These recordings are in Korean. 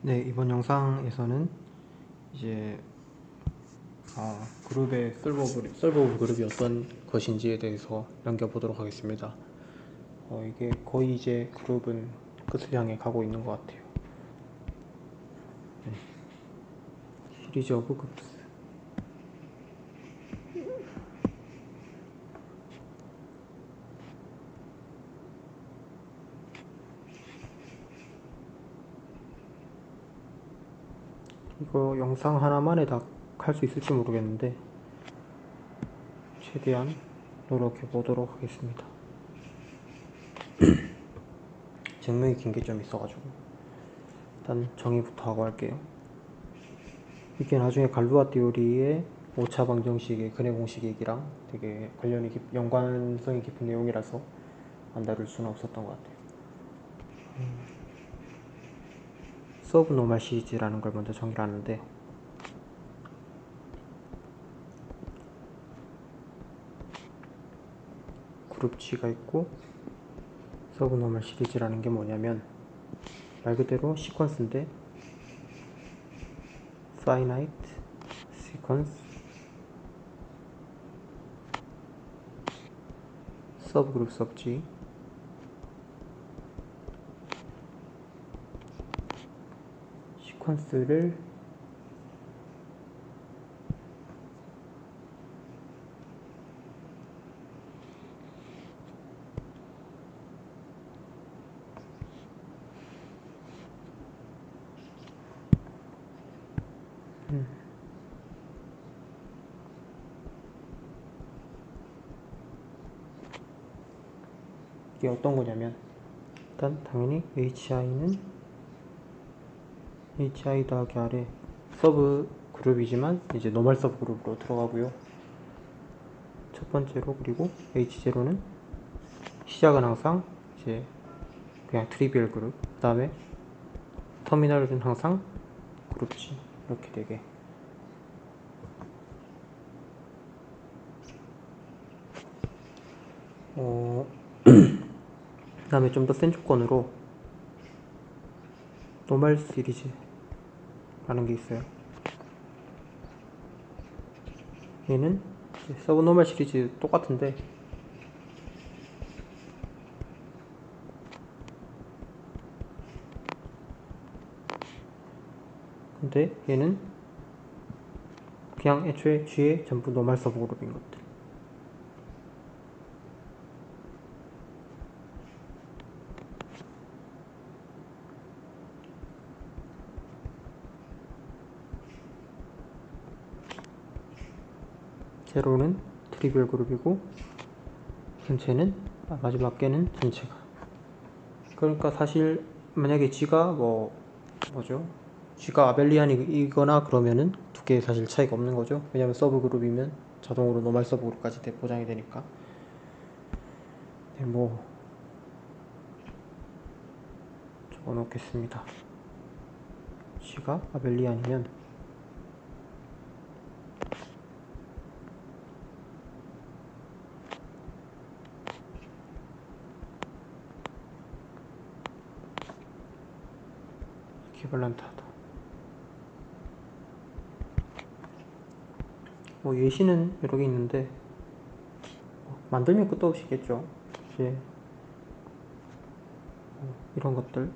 네, 이번 영상에서는 이제 그룹의 솔버 오브 그룹이 어떤 것인지에 대해서 남겨보도록 하겠습니다. 이게 거의 이제 그룹은 끝을 향해 가고 있는 것 같아요. 네. 시리즈 오브 그룹스. 이거 영상 하나만에 다 할 수 있을지 모르겠는데 최대한 노력해 보도록 하겠습니다. 증명이 긴 게 좀 있어가지고 일단 정의부터 하고 할게요. 이게 나중에 갈루아 띠오리의 5차 방정식의 근해 공식 얘기랑 되게 연관성이 깊은 내용이라서 안 다룰 수는 없었던 것 같아요. 서브노멀 시리즈라는 걸 먼저 정의를 하는데, 그룹 G가 있고 서브노멀 시리즈라는 게 뭐냐면 말 그대로 시퀀스인데 finite sequence subgroup sub G 시퀀스를 이게 어떤 거냐면 일단 당연히 HI는 HI 더하기 아래 서브 그룹이지만 이제 노멀 서브 그룹으로 들어가고요. 첫 번째로, 그리고 H0는 시작은 항상 이제 그냥 트리비얼 그룹, 그 다음에 터미널은 항상 그룹 G, 이렇게 되게. 그 다음에 좀 더 센 조건으로 노멀 시리즈라는 게 있어요. 얘는 서브 노멀 시리즈 똑같은데 근데 얘는 그냥 애초에 G에 전부 노멀 서브 그룹인 것들. 제로는 트리비얼 그룹이고 전체는 마지막 개는 전체가. 그러니까 사실 만약에 G가 뭐죠? G가 아벨리안이거나 그러면은 두 개 사실 차이가 없는 거죠. 왜냐면 서브 그룹이면 자동으로 노멀 서브 그룹까지 보장이 되니까. 네, 적어 놓겠습니다. G가 아벨리안이면 이퀴벌런트하다. 예시는 여러 개 있는데 만들면 끝도 없이겠죠. 이제 이런 것들,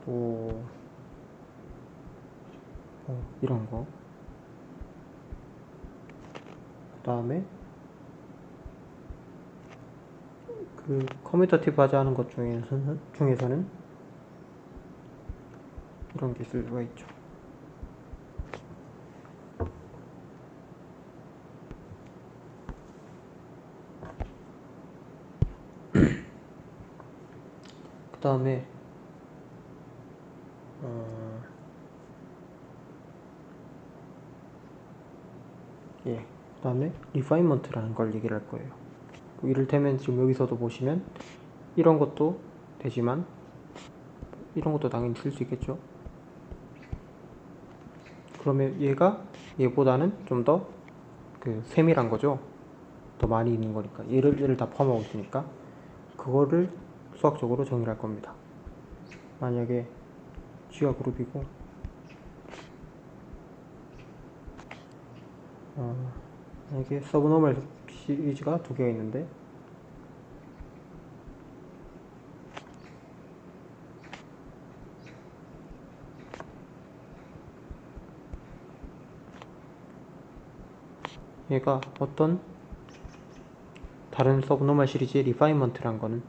또 이런 거, 그 다음에 그 커뮤니티브 하자 하는 것 중에서는 이런 게 있을 수가 있죠. 그 다음에 그 다음에 리파인먼트라는 걸 얘기를 할 거예요. 이를테면 지금 여기서도 보시면 이런 것도 되지만 이런 것도 당연히 쓸 수 있겠죠. 그러면 얘보다는 좀 더 세밀한 거죠. 더 많이 있는 거니까 얘를 다 포함하고 있으니까 그거를 수학적으로 정의를 할 겁니다. 만약에 G가 그룹이고 만약에 서브노멀 시리즈가 두 개가 있는데 얘가 어떤 다른 서브노멀 시리즈의 리파인먼트란 거는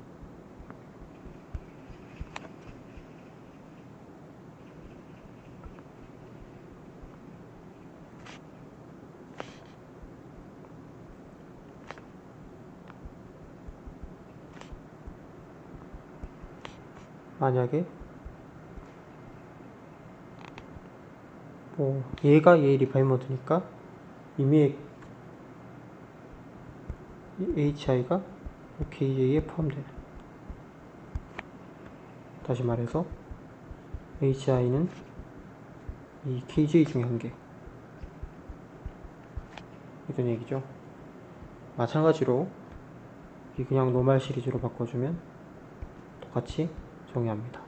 만약에 얘가 얘의 리파인먼트니까 이미 HI가 KJ에 포함되는, 다시 말해서 HI는 이 KJ 중에 한 개, 이런 얘기죠. 마찬가지로 그냥 노멀 시리즈로 바꿔주면 똑같이 정의합니다.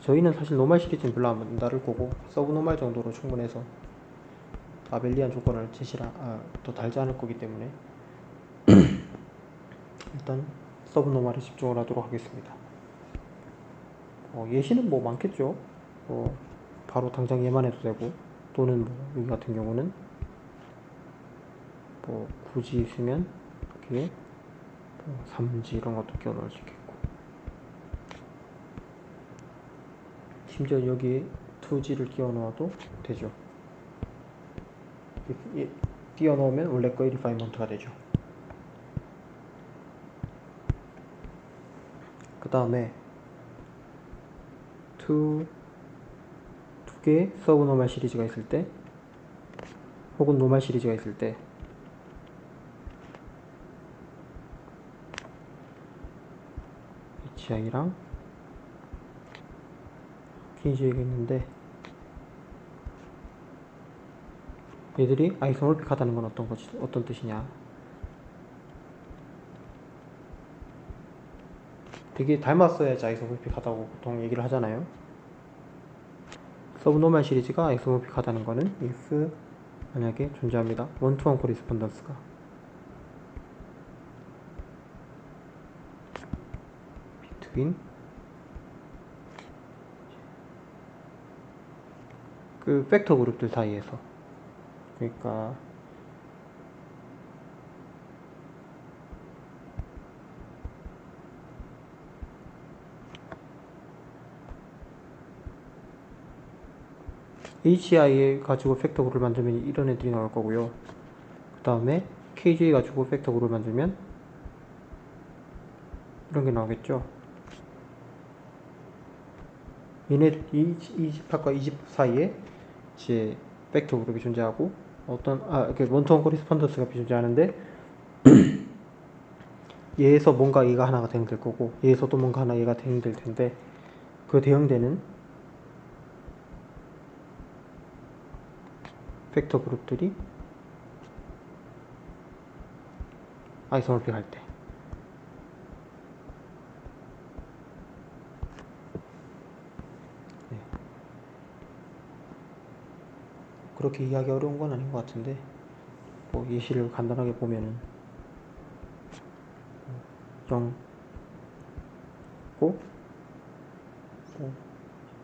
저희는 사실 노멀 시리즈는 별로 안 다를 거고 서브노멀 정도로 충분해서 아벨리안 조건을 더 달지 않을 거기 때문에 일단 서브노멀에 집중을 하도록 하겠습니다. 예시는 뭐 많겠죠. 바로 당장 얘만 해도 되고, 또는 여기 같은 경우는 굳이 있으면 여기에 3지 이런 것도 끼워 넣을 수 있겠고, 심지어 여기에 2G를 끼워 넣어도 되죠. 끼워 넣으면 원래 거의 리파인먼트가 되죠. 그 다음에 두 개의 서브노멀 시리즈가 있을 때, 혹은 노멀 시리즈가 있을 때 HI랑 KJ가 있는데 얘들이 아이소몰픽하다는 건 어떤 뜻이냐, 되게 닮았어야지 아이소몰픽하다고 보통 얘기를 하잖아요. 서브노멀 시리즈가 아이소몰픽하다는 거는 if 만약에 존재합니다. 원투원 코리스폰던스가 between 그 팩터 그룹들 사이에서, 그러니까 HI 가지고 팩터 그룹을 만들면 이런 애들이 나올 거고요. 그 다음에 KJ 가지고 팩터 그룹을 만들면 이런 게 나오겠죠. 얘네 이 집합과 이 집합 사이에 이제 팩터 그룹이 존재하고 이렇게 원투원 코리스폰던스가 존재하는데 얘에서 뭔가 얘가 하나가 대응될 거고 얘에서 또 뭔가 하나 얘가 대응될 텐데, 그 대응되는 팩터 그룹들이 아이소몰픽 할 때 그렇게 이해하기 어려운 건 아닌 것 같은데, 예시를 간단하게 보면은 0 있고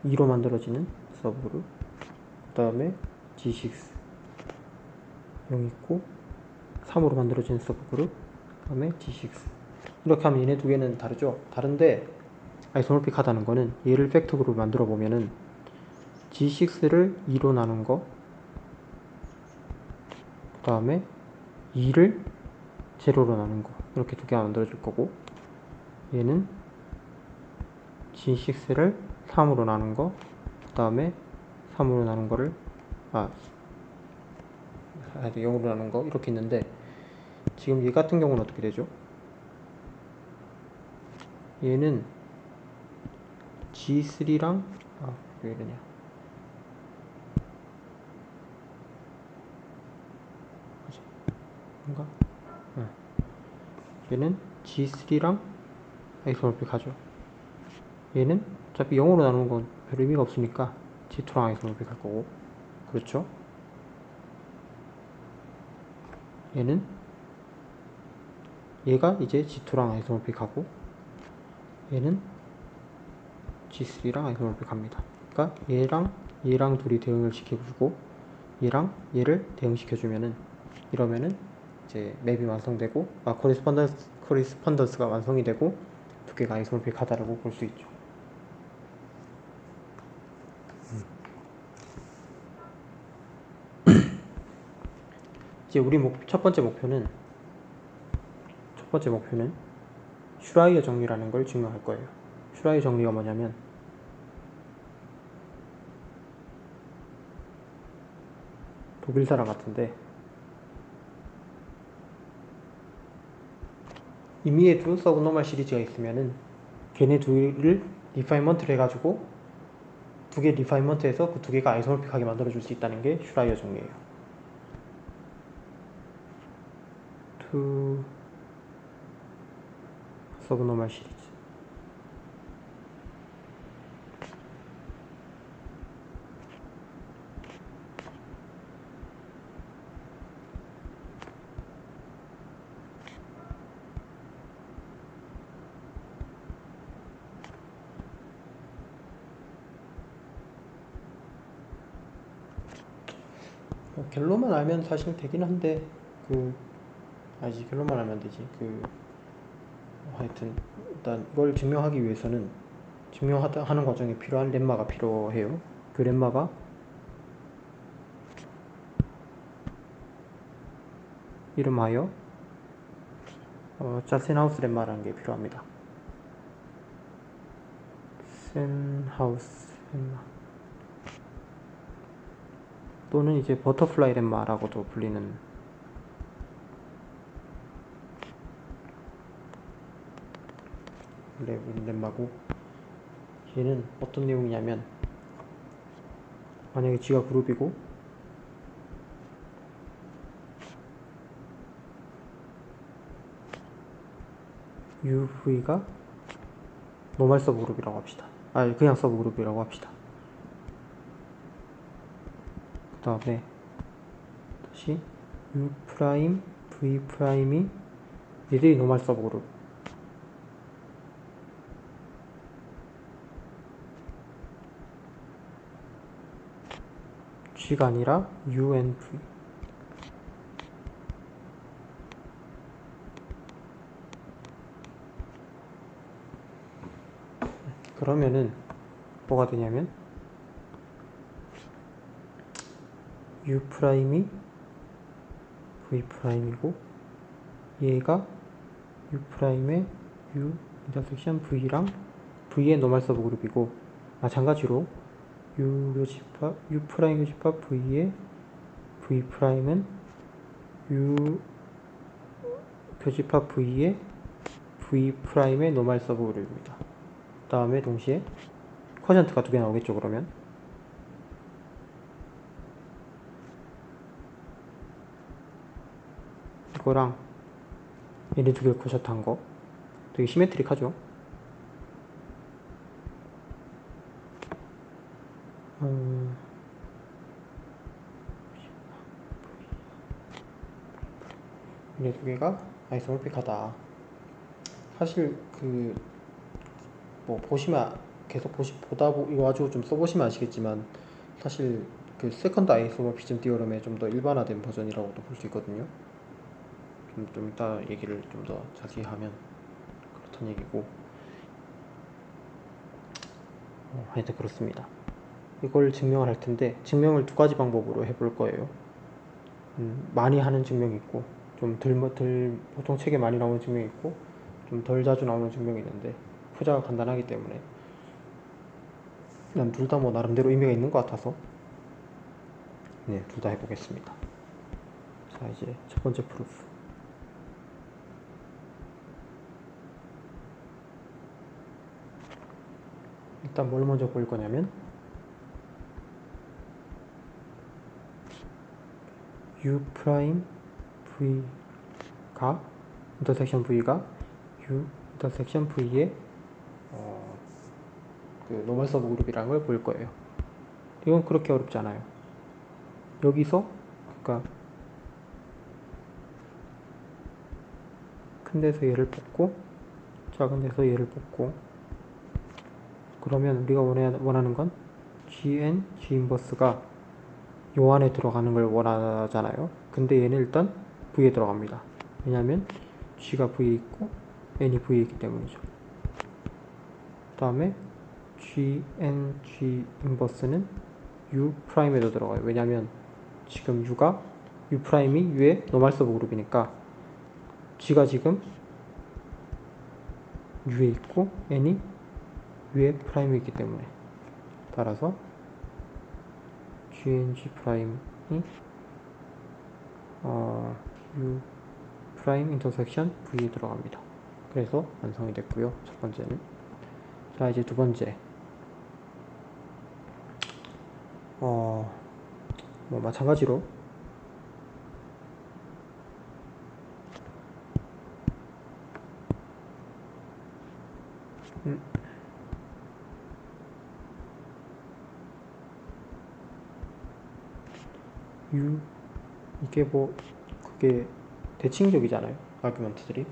2로 만들어지는 서브그룹, 그 다음에 G6 0 있고 3으로 만들어지는 서브그룹, 그 다음에 G6. 이렇게 하면 얘네 두 개는 다르죠. 다른데 아이소몰픽하다는 거는 얘를 팩터 그룹을 만들어 보면은 G6를 2로 나눈 거, 그 다음에 2를 제로로 나눈 거, 이렇게 두 개가 만들어질 거고, 얘는 G6를 3으로 나눈 거, 그 다음에 3으로 나눈 거를 0으로 나눈 거, 이렇게 있는데, 지금 얘 같은 경우는 어떻게 되죠? 얘는 G3랑 왜 이러냐, 뭔가? 얘는 G3랑 아이소몰픽 하죠. 얘는 어차피 0으로 나누는 건 별 의미가 없으니까 G2랑 아이소모픽 할 거고, 그렇죠? 얘는 얘가 이제 G2랑 아이소모픽 하고, 얘는 G3랑 아이소모픽 합니다. 그러니까 얘랑 둘이 대응을 시켜주고 얘랑 얘를 대응시켜주면은, 이러면은 이제 맵이 완성되고, 코리스펀던스가 완성이 되고 두 개가 아이소모픽하다라고 볼 수 있죠. 이제 우리 첫 번째 목표는 슈라이어 정리라는 걸 증명할 거예요. 슈라이어 정리가 뭐냐면, 독일 사람 같은데 임의의 두 서브노멀 시리즈가 있으면은 걔네 둘을 리파인먼트를 해가지고 두 개 리파인먼트해서 그 두 개가 아이소모픽하게 만들어줄 수 있다는 게 슈라이어 정리예요. 투 서브노멀 시리즈. 결론만 알면 사실 되긴 한데, 결론만 알면 되지. 하여튼 일단 이걸 증명하기 위해서는 증명하는 과정에 필요한 렘마가 필요해요. 그 렘마가 이름하여 짜센하우스 렘마라는 게 필요합니다. 센하우스 렘마 또는 이제 버터플라이 렘마라고도 불리는 렘마고, 얘는 어떤 내용이냐면, 만약에 G가 그룹이고 UV가 노멀 서브그룹이라고 합시다. 그냥 서브그룹이라고 합시다. 그 다음에 다시 U 프라임, V 프라임이 얘들이 노멀 서브그룹. G가 아니라 U and V. 그러면은 뭐가 되냐면, U 프라임이 V 프라임이고 얘가 U 프라임의 U 인터섹션 V랑 V의 노멀 서브그룹이고, 마찬가지로 U 프라임 교집합 V의 V 프라임은 U 교집합 V의 V 프라임의 노멀 서브그룹입니다. 그 다음에 동시에 쿼전트가 두 개 나오겠죠. 그러면 이거랑 얘네 두 개 쿼션트 한 거 되게 시메트릭하죠. 얘네 두 개가 아이소몰픽하다. 사실 뭐 보시면 계속 이거 가지고 좀 써보시면 아시겠지만, 사실 세컨드 아이소모피즘 디어럼의 좀 더 일반화된 버전이라고도 볼 수 있거든요. 좀 이따 얘기를 좀 더 자세히 하면 그렇단 얘기고, 하여튼 그렇습니다. 이걸 증명을 할 텐데, 증명을 두 가지 방법으로 해볼 거예요. 많이 하는 증명이 있고, 좀 보통 책에 많이 나오는 증명이 있고, 좀 덜 자주 나오는 증명이 있는데, 후자가 간단하기 때문에 난 둘 다 뭐 나름대로 의미가 있는 것 같아서 둘 다 해보겠습니다. 자, 이제 첫 번째 프루프. 일단 뭘 먼저 볼 거냐면, U 프라임 V가 인터섹션 V가 U 인터섹션 V의 그 노멀 서브 그룹이라는 걸 보일 거예요. 이건 그렇게 어렵지 않아요. 여기서 그러니까 큰 데서 얘를 뽑고 작은 데서 얘를 뽑고, 그러면 우리가 원하는 건 gn, g 인버스가 요 안에 들어가는 걸 원하잖아요. 근데 얘는 일단 v에 들어갑니다. 왜냐면 g가 v에 있고 n이 v에 있기 때문이죠. 그 다음에 gn, g 인버스는 u 프라임에도 들어가요. 왜냐면 지금 u가 u 프라임이 u의 노멀 서브 그룹이니까 g가 지금 u에 있고 n이 u의 프라임에 있기 때문에, 따라서 gng 프라임이 u 프라임 인터섹션 v에 들어갑니다. 그래서 완성이 됐고요. 첫 번째는. 자, 이제 두 번째. 뭐 마찬가지로 이게 뭐 그게 대칭적이잖아요. 아규먼트들이.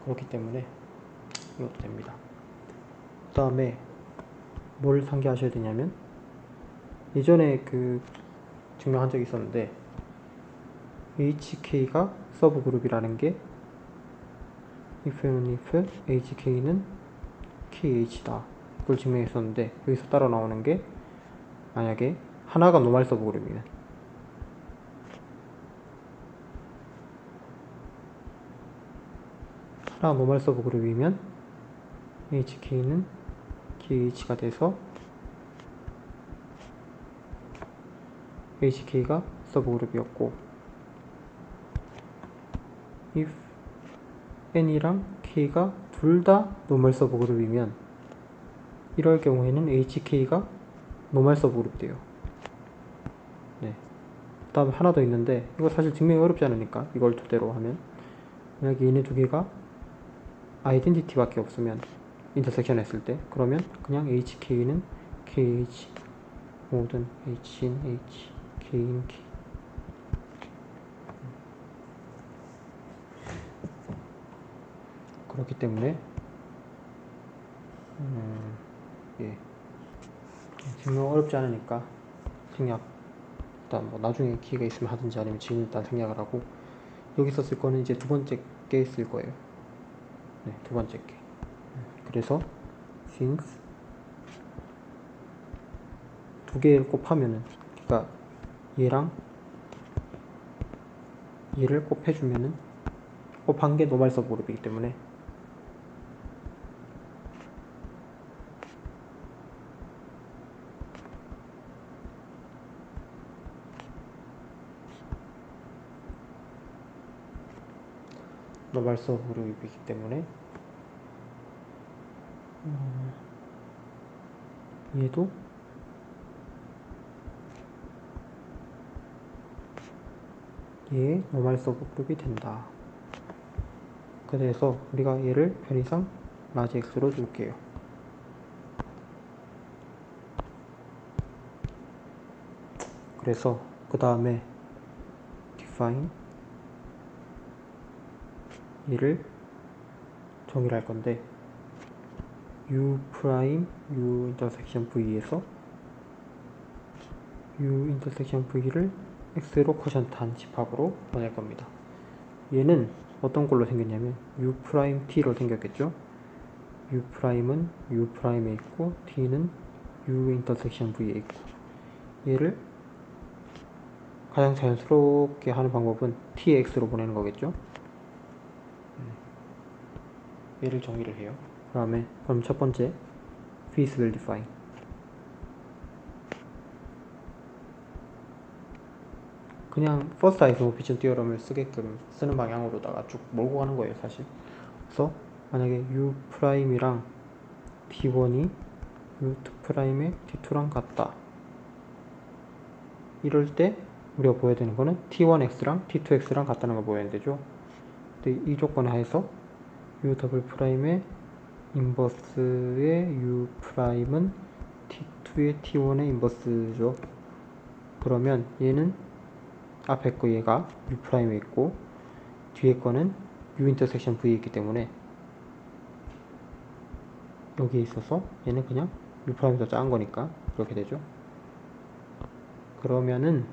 그렇기 때문에 이것도 됩니다. 그 다음에 뭘 상기하셔야 되냐면, 예전에 그 증명한 적이 있었는데 HK가 서브 그룹이라는 게 if and if HK는 KH다, 그걸 증명했었는데, 여기서 따라 나오는 게 만약에 하나가 노멀 서브 그룹이면, 하나가 노멀 서브 그룹이면 HK는 KH가 돼서 HK가 서브 그룹이었고, if n이랑 k가 둘 다 노멀 서브 그룹이면 이럴 경우에는 HK가 노멀 서브 그룹이 돼요. 네. 그 다음에 하나 더 있는데, 이거 사실 증명이 어렵지 않으니까 이걸 토대로 하면, 만약에 얘네 두 개가 아이덴티티 밖에 없으면 인터섹션 했을 때, 그러면 그냥 HK는 KH 모든 H인 H, K인 K. 그렇기 때문에 예, 증명 어렵지 않으니까 생략, 일단 뭐 나중에 기회가 있으면 하든지 아니면 지금 일단 생략을 하고, 여기서 쓸 거는 이제 두 번째 게 쓸 거예요. 네, 두 번째 게. 그래서 since 두 개를 곱하면은, 그러니까 얘랑 얘를 곱해주면은 곱한 게 노멀 서브 그룹이기 때문에 노멀 서브 그룹이기 때문에 얘도 얘의 노멀 서브 그룹이 된다. 그래서 우리가 얘를 편의상 라지 x로 줄게요. 그래서 그 다음에 define 얘를 정의를 할 건데, u 프라임 u 인터섹션 v에서 u 인터섹션 v를 x로 쿼션트한 집합으로 보낼 겁니다. 얘는 어떤 걸로 생겼냐면 u 프라임 t로 생겼겠죠. u 프라임은 u 프라임에 있고 t는 u 인터섹션 v에 있고, 얘를 가장 자연스럽게 하는 방법은 tx로 보내는 거겠죠. 얘를 정의를 해요. 그럼 첫 번째 feasible define, 그냥 first isomorphism theorem을 쓰게끔 쓰는 방향으로다가 쭉 몰고 가는 거예요, 사실. 그래서 만약에 u 프라임이랑 t1이 u2 프라임의 t2랑 같다, 이럴 때 우리가 보여야 되는 거는 t1x랑 t2x랑 같다는 걸 보여야 되죠. 근데 이 조건에 하에서 u 더블 프라임의 인버스의 u 프라임은 t2의 t1의 인버스죠. 그러면 얘는 앞에 거 얘가 u 프라임에 있고 뒤에 거는 u 인터섹션 v에 있기 때문에 여기에 있어서 얘는 그냥 u 프라임이 더 작은 거니까 그렇게 되죠. 그러면은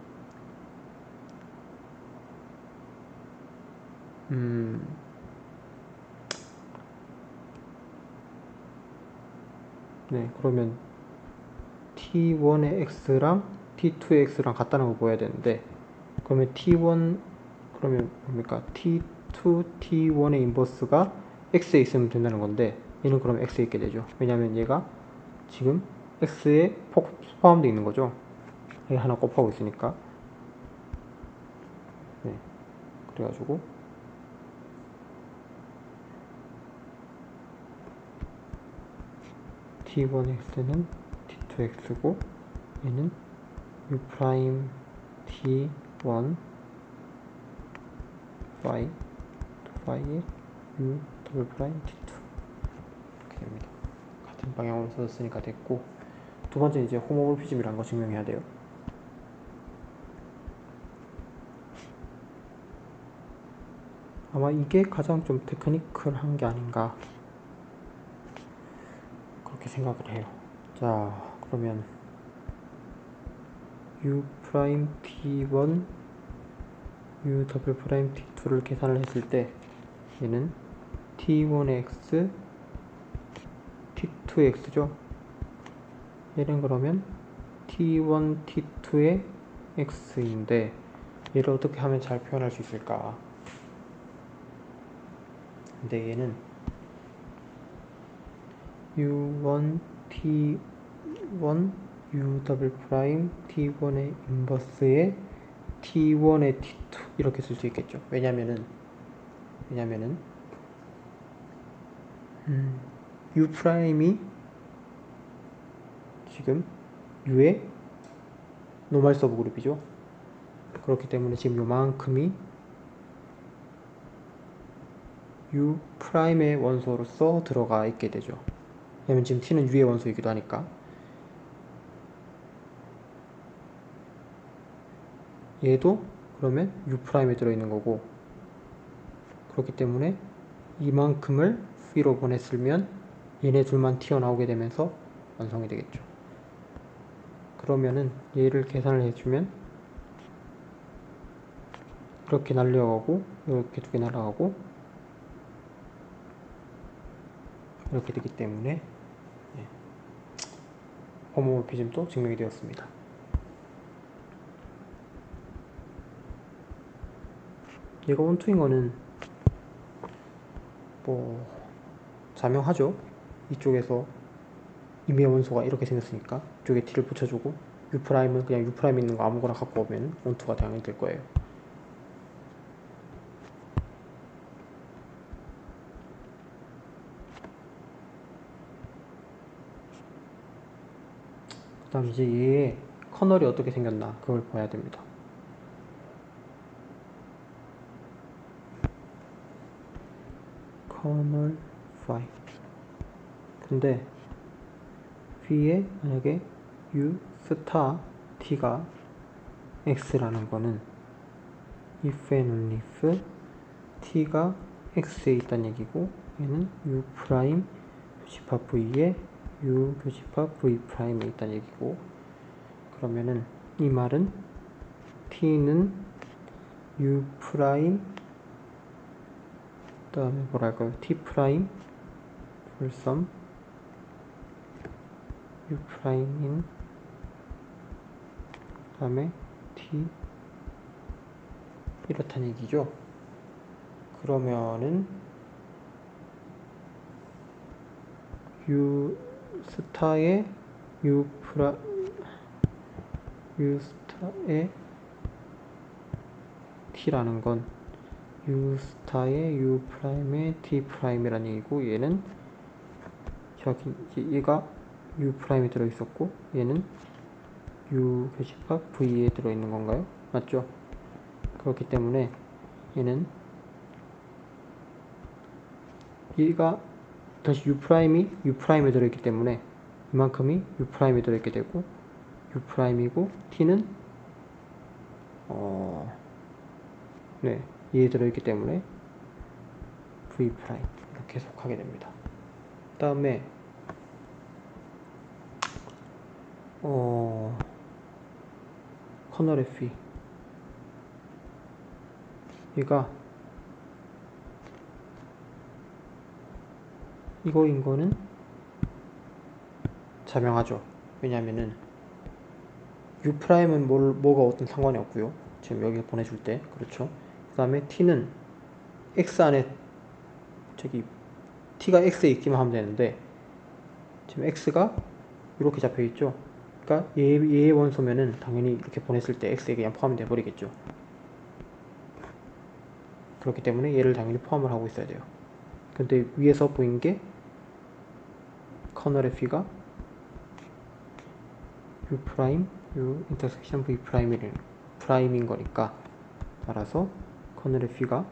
네, 그러면 t1의 x랑 t2의 x랑 같다는 걸 보여야 되는데, 그러면 t1 그러면 뭡니까? t2 t1의 인버스가 x에 있으면 된다는 건데, 얘는 그럼 x에 있게 되죠. 왜냐면 얘가 지금 x에 포함되어 있는 거죠. 얘 하나 곱하고 있으니까. 네, 그래가지고 t1x는 t2x고 얘는 u 프라임 t1 phi phi의 u 더블 프라임 t2 이렇게 됩니다. 같은 방향으로 써졌으니까 됐고, 두 번째 이제 호모몰피즘이라는 거 증명해야 돼요. 아마 이게 가장 좀 테크니컬한 게 아닌가 그렇게 생각을 해요. 자, 그러면 u 프라임 t1 u 더블 프라임 t2를 계산을 했을 때 얘는 t1의 x t2의 x죠. 얘는 그러면 t1 t2의 x인데 얘를 어떻게 하면 잘 표현할 수 있을까? 근데 얘는 u1 t1 u 더블 프라임 t1의 인버스에 t1의 t2 이렇게 쓸 수 있겠죠. 왜냐면은 u 프라임이 지금 u의 노멀 서브 그룹이죠. 그렇기 때문에 지금 요만큼이 u 프라임의 원소로서 들어가 있게 되죠. 왜냐면 지금 t는 u의 원소이기도 하니까. 얘도 그러면 u 프라임에 들어있는 거고, 그렇기 때문에 이만큼을 p로 보냈으면 얘네 둘만 튀어나오게 되면서 완성이 되겠죠. 그러면은 얘를 계산을 해주면 이렇게 날려가고 이렇게 두 개 날아가고 이렇게 되기 때문에 호모모피즘도 증명이 되었습니다. 얘가 원투인 거는 뭐 자명하죠. 이쪽에서 임의 원소가 이렇게 생겼으니까 이쪽에 t를 붙여주고 u'은 그냥 u' 있는 거 아무거나 갖고 오면 원투가 당연히 될 거예요. 그 다음 이제 얘의 커널이 어떻게 생겼나 그걸 봐야 됩니다. 커널 phi. 근데 V에 만약에 u 스타 t가 x라는 거는 if and only if t가 x에 있다는 얘기고, 얘는 u 프라임 교집합 v에 u 교집합 v 프라임에 있다는 얘기고, 그러면은 이 말은 t는 u 프라임 그 다음에 뭐랄까요, t 프라임 풀섬 u 프라임인 그 다음에 t 이렇다는 얘기죠. 그러면은 u 스타의 u 스타의 t라는 건 u 스타의 u 프라임의 t 프라임이라는 얘기고, 얘는 여기 얘가 u 프라임에 들어 있었고 얘는 u 교집합 v에 들어 있는 건가요? 맞죠? 그렇기 때문에 얘는 얘가 다시 U'이 U'에 들어있기 때문에 이만큼이 U'에 들어있게 되고 U'이고 T는 네, 얘에 들어있기 때문에 V' 이렇게 해석하게 됩니다. 그 다음에 커널 F 얘가 이거인 거는 자명하죠. 왜냐면은 U'은 뭐가 어떤 상관이 없고요. 지금 여기 보내줄 때 그렇죠. 그 다음에 T는 X 안에 T가 X에 있기만 하면 되는데 지금 X가 이렇게 잡혀 있죠. 그러니까 얘의 원소면은 당연히 이렇게 보냈을 때 X에 그냥 포함이 돼 버리겠죠. 그렇기 때문에 얘를 당연히 포함을 하고 있어야 돼요. 근데 위에서 보인 게 커널 F가 U 프라임, U 인터섹션 V 프라임인 거니까 따라서 커널 F가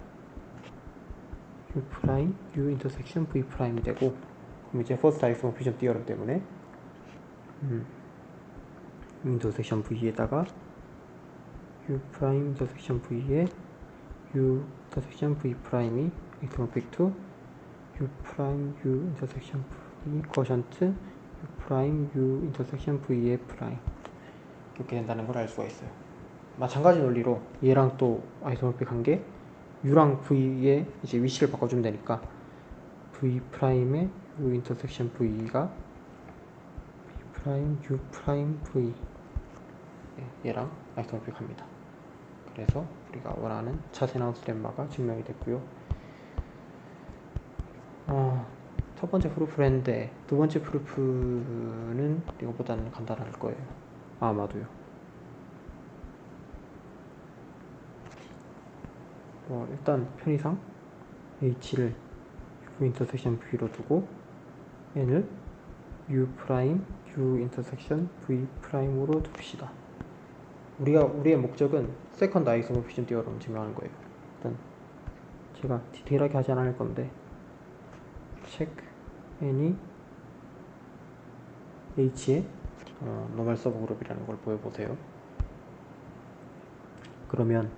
U 프라임, U 인터섹션 V 프라임이 되고 그럼 이제 퍼스트 아이소모피즘 디어럼 때문에 인터섹션 V에다가 U 프라임 인터섹션 V에 U 인터섹션 V 프라임이 아이소모픽 to U 프라임 U 인터섹션 V 거션트 U 프라임 U 인터섹션 V의 프라임 이렇게 된다는 걸 알 수가 있어요. 마찬가지 논리로 얘랑 또 아이소모픽한 게 U랑 V의 이제 위치를 바꿔주면 되니까 V 프라임의 U 인터섹션 V가 V 프라임 U 프라임 V 얘랑 아이소모픽합니다. 그래서 우리가 원하는 차세나우스 렘마가 증명이 됐고요. 첫 번째 프루프를 했는데 두 번째 프루프는 이거보다는 간단할 거예요. 아마도요. 일단 편의상 H를 U 인터섹션 V로 두고 N을 U 프라임 U 인터섹션 V 프라임으로 둡시다. 우리의 목적은 세컨드 아이소모피즘 디어럼 증명하는 거예요. 일단 제가 디테일하게 하지 않을 건데 체크 N이 H의 노멀 서브 그룹이라는 걸 보여보세요. 그러면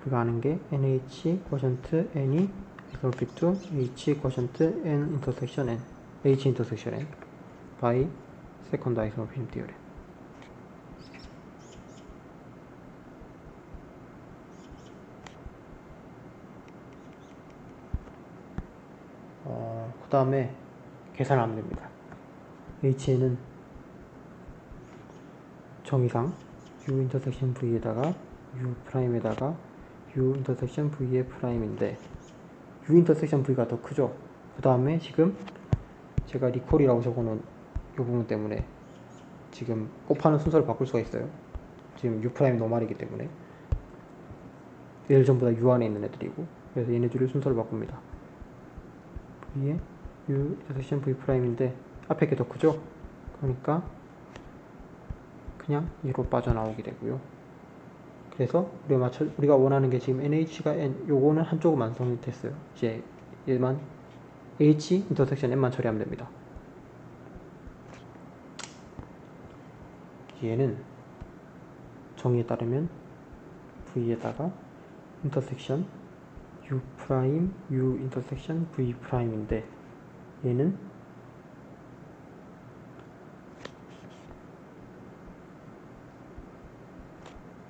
우리가 아는 게 NH quotient N이 equal to H quotient N intersection N H intersection N by second isomorphism theorem. 그 다음에 계산하면 됩니다. H는 정의상 U 인터섹션 V에다가 U 프라임에다가 U 인터섹션 V의 프라임인데 U 인터섹션 V가 더 크죠. 그 다음에 지금 제가 리콜이라고 적어놓은 이 부분 때문에 지금 곱하는 순서를 바꿀 수가 있어요. 지금 U 프라임 노말이기 때문에 얘들 전부 다 U 안에 있는 애들이고 그래서 얘네들을 순서를 바꿉니다. V에 U 인터섹션 V 프라임인데 앞에 게 더 크죠. 그러니까 그냥 얘로 빠져나오게 되고요. 그래서 우리가 원하는 게 지금 NH가 N 요거는 한쪽은 완성이 됐어요. 이제 얘만 H 인터섹션 N만 처리하면 됩니다. 얘는 정의에 따르면 V에다가 인터섹션 U 프라임 U 인터섹션 V 프라임인데 얘는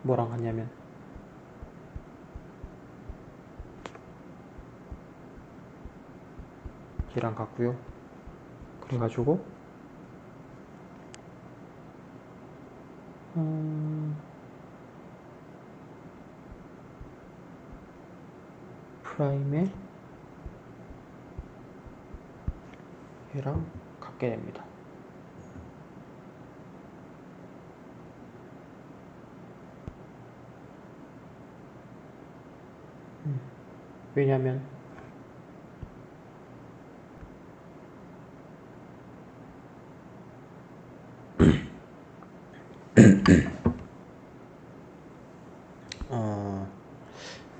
뭐랑 같냐면 얘랑 같고요. 그래가지고 프라임에 얘랑 같게 됩니다. 왜냐면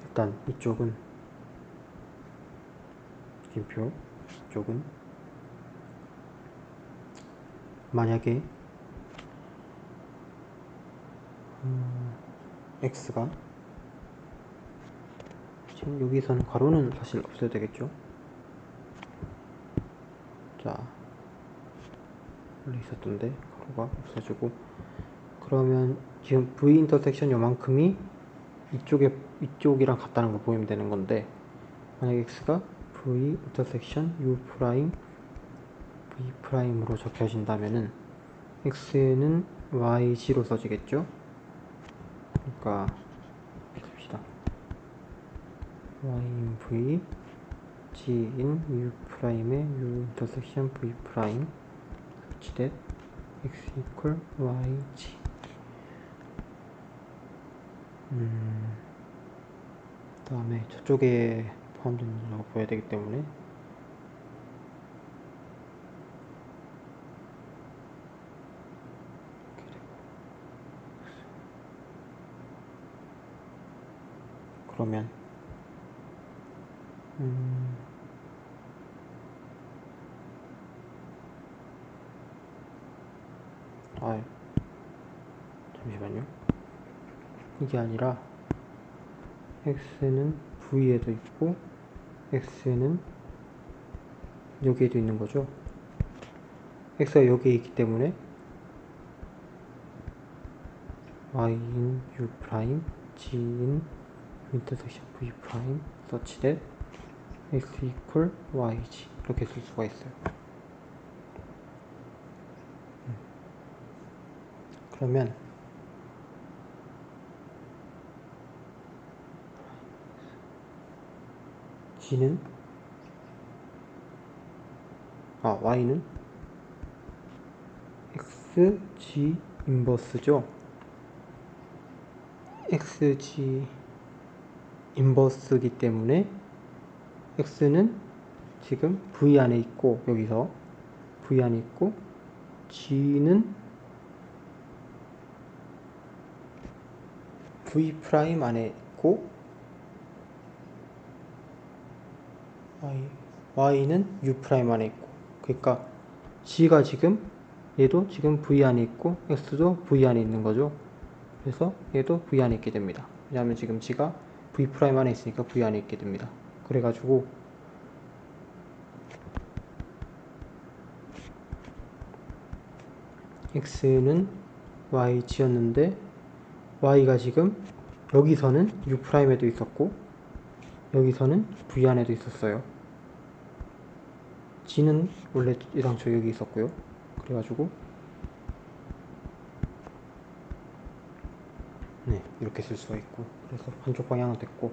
일단 이쪽은 느낌표 이쪽은 만약에 x가 지금 여기서는 가로는 사실 없어도 되겠죠. 자, 원래 있었던데 가로가 없어지고, 그러면 지금 v 인터섹션 요만큼이 이쪽이랑 같다는 걸 보이면 되는 건데, 만약 x가 v 인터섹션 u 프라임 v 프라임으로 적혀진다면은 x는 yg로 써지겠죠. 그러니까 봅시다. y인 v g인 u 프라임의 u 인터섹션 v 프라임 such that x equal yg. 그 다음에 저쪽에 포함된다고 보여야 되기 때문에 그러면 잠시만요. 이게 아니라 x는 v에도 있고 x는 여기에도 있는 거죠. x가 여기에 있기 때문에 y인 u 프라임 g인 인터섹션 v 프라임 such that x equal yg 이렇게 쓸 수가 있어요. 그러면 y는 xg 인버스죠. xg 인버스이기 때문에 x는 지금 v 안에 있고, 여기서 v 안에 있고, g는 v 프라임 안에 있고, y는 u 프라임 안에 있고, 그러니까 g가 지금 얘도 지금 v 안에 있고 x도 v 안에 있는 거죠. 그래서 얘도 v 안에 있게 됩니다. 왜냐하면 지금 g가 v 프라임 안에 있으니까 v 안에 있게 됩니다. 그래가지고 x는 yg였는데 y가 지금 여기서는 u 프라임에도 있었고 여기서는 v 안에도 있었어요. g는 원래 예상cho 여기 있었고요. 그래가지고 네, 이렇게 쓸 수가 있고, 그래서 한쪽 방향은 됐고,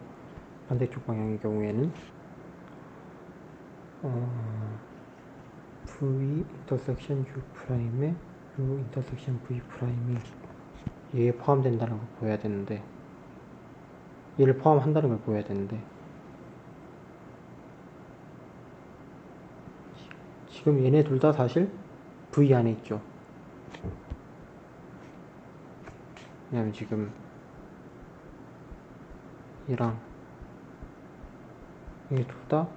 반대쪽 방향의 경우에는 v 인터섹션 u 프라임에 u 인터섹션 v 프라임이 얘에 포함된다는 걸 보여야 되는데, 얘를 포함한다는 걸 보여야 되는데, 지금 얘네 둘 다 사실 v 안에 있죠. 왜냐면 지금 얘랑 얘 둘 다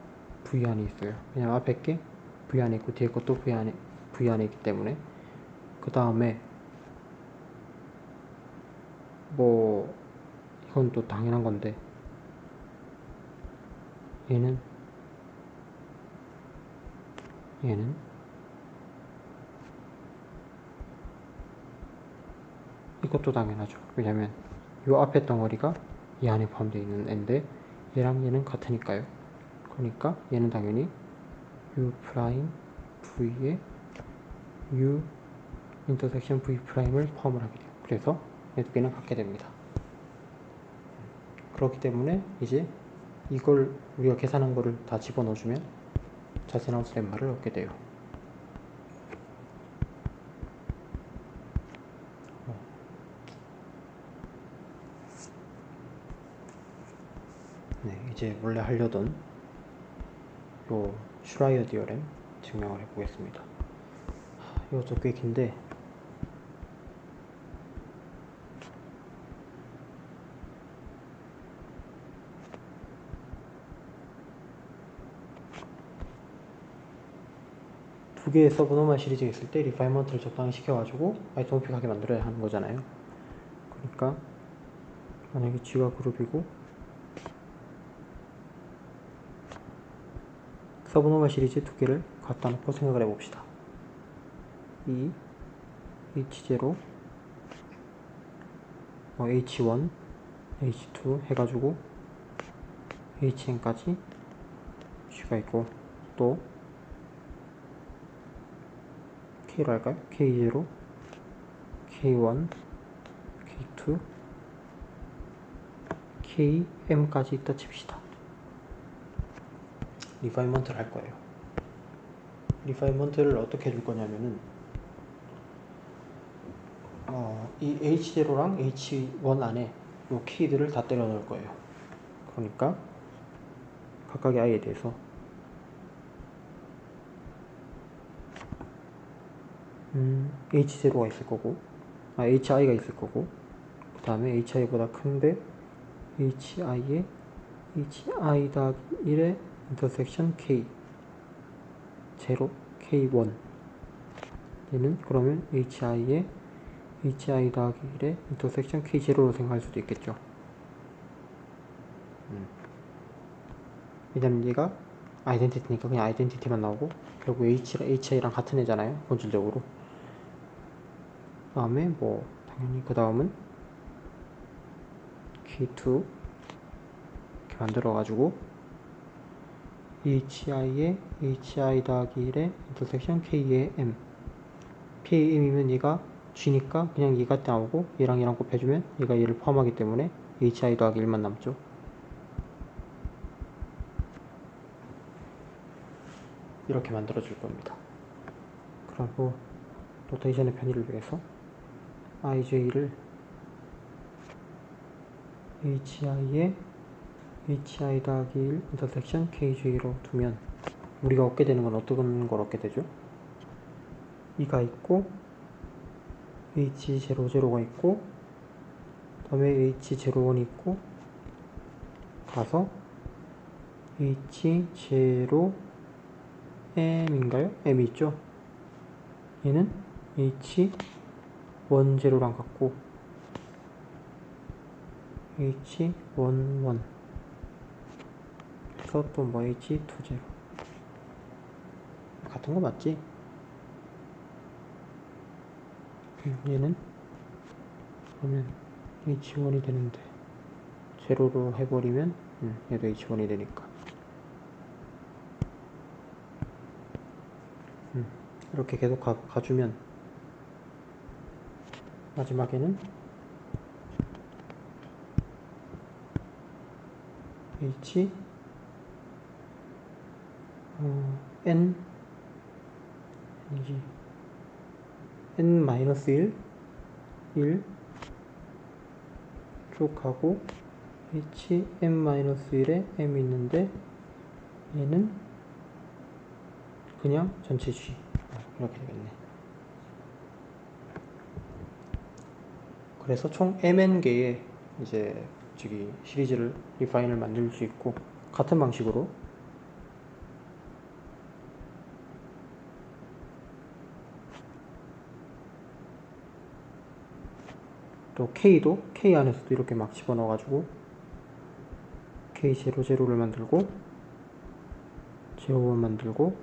v 안에 있어요. 왜냐면 앞에 게 v 안에 있고 뒤에 것도 v 안에 있기 때문에. 그 다음에 뭐 이건 또 당연한 건데, 얘는 이것도 당연하죠. 왜냐면 요 앞에 덩어리가 이 안에 포함되어 있는 애인데 얘랑 얘는 같으니까요. 그러니까 얘는 당연히 u 프라임 v에 u 인터섹션 v 프라임을 포함을 하게 돼요. 그래서 얘 두 개는 같게 됩니다. 그렇기 때문에 이제 이걸 우리가 계산한 거를 다 집어넣어주면 자세나우스 렘마를 얻게 돼요. 네, 이제 원래 하려던 요 슈라이어 디어렘 증명을 해보겠습니다. 이것도 꽤 긴데 두 개의 서브노멀 시리즈가 있을 때 리파인먼트를 적당히 시켜가지고 아이소모픽하게 만들어야 하는 거잖아요. 그러니까 만약에 G가 그룹이고 서브노멀 시리즈 두 개를 갖다 놓고 생각을 해봅시다. 이 H0, H1, H2 해가지고 HN까지 G가 있고, 또 K로 할까요? K0, K1, K2, KM까지 있다 칩시다. 리파인먼트를 할 거예요. 리파인먼트를 어떻게 해줄 거냐면은 이 H0랑 H1 안에 이 키들을 다 때려 넣을 거예요. 그러니까 각각의 i에 대해서 H0가 있을 거고, HI가 있을 거고, 그 다음에 HI보다 큰데 HI에 HI 더하기 1의 인터섹션 K 0 K1, 얘는 그러면 HI에 HI 더하기 1의 인터섹션 K0로 생각할 수도 있겠죠. 왜냐면 얘가 아이덴티티니까 그냥 아이덴티티만 나오고 결국 HI랑 같은 애잖아요, 본질적으로. 그 다음에 뭐 당연히 그 다음은 K2 이렇게 만들어가지고 HI에 HI 더하기 1의 인터섹션 K의 M, KM이면 얘가 G니까 그냥 얘가 나오고 얘랑 얘랑 곱해주면 얘가 얘를 포함하기 때문에 HI 더하기 1만 남죠. 이렇게 만들어 줄 겁니다. 그리고 노테이션의 편의를 위해서 IJ를 HI에 HI 더하기 1 인터섹션 KJ로 두면 우리가 얻게 되는 건 어떤 걸 얻게 되죠? 이가 있고 H00가 있고 그 다음에 H01이 있고 가서 H0M인가요? M이 있죠? 얘는 H10랑 같고 H11 그래서 또 뭐 H20 같은 거 맞지? 얘는 그러면 H1이 되는데 제로로 해버리면 얘도 H1이 되니까 이렇게 계속 가주면 마지막에는 H N N-1 1 쭉 가고 HM-1에 M이 있는데 얘는 그냥 전체 G 이렇게 되겠네. 그래서 총 MN개의 이제 저기 시리즈를 리파인을 만들 수 있고, 같은 방식으로 또 K도 K 안에서도 이렇게 막 집어넣어 가지고 K00를 만들고 J01 만들고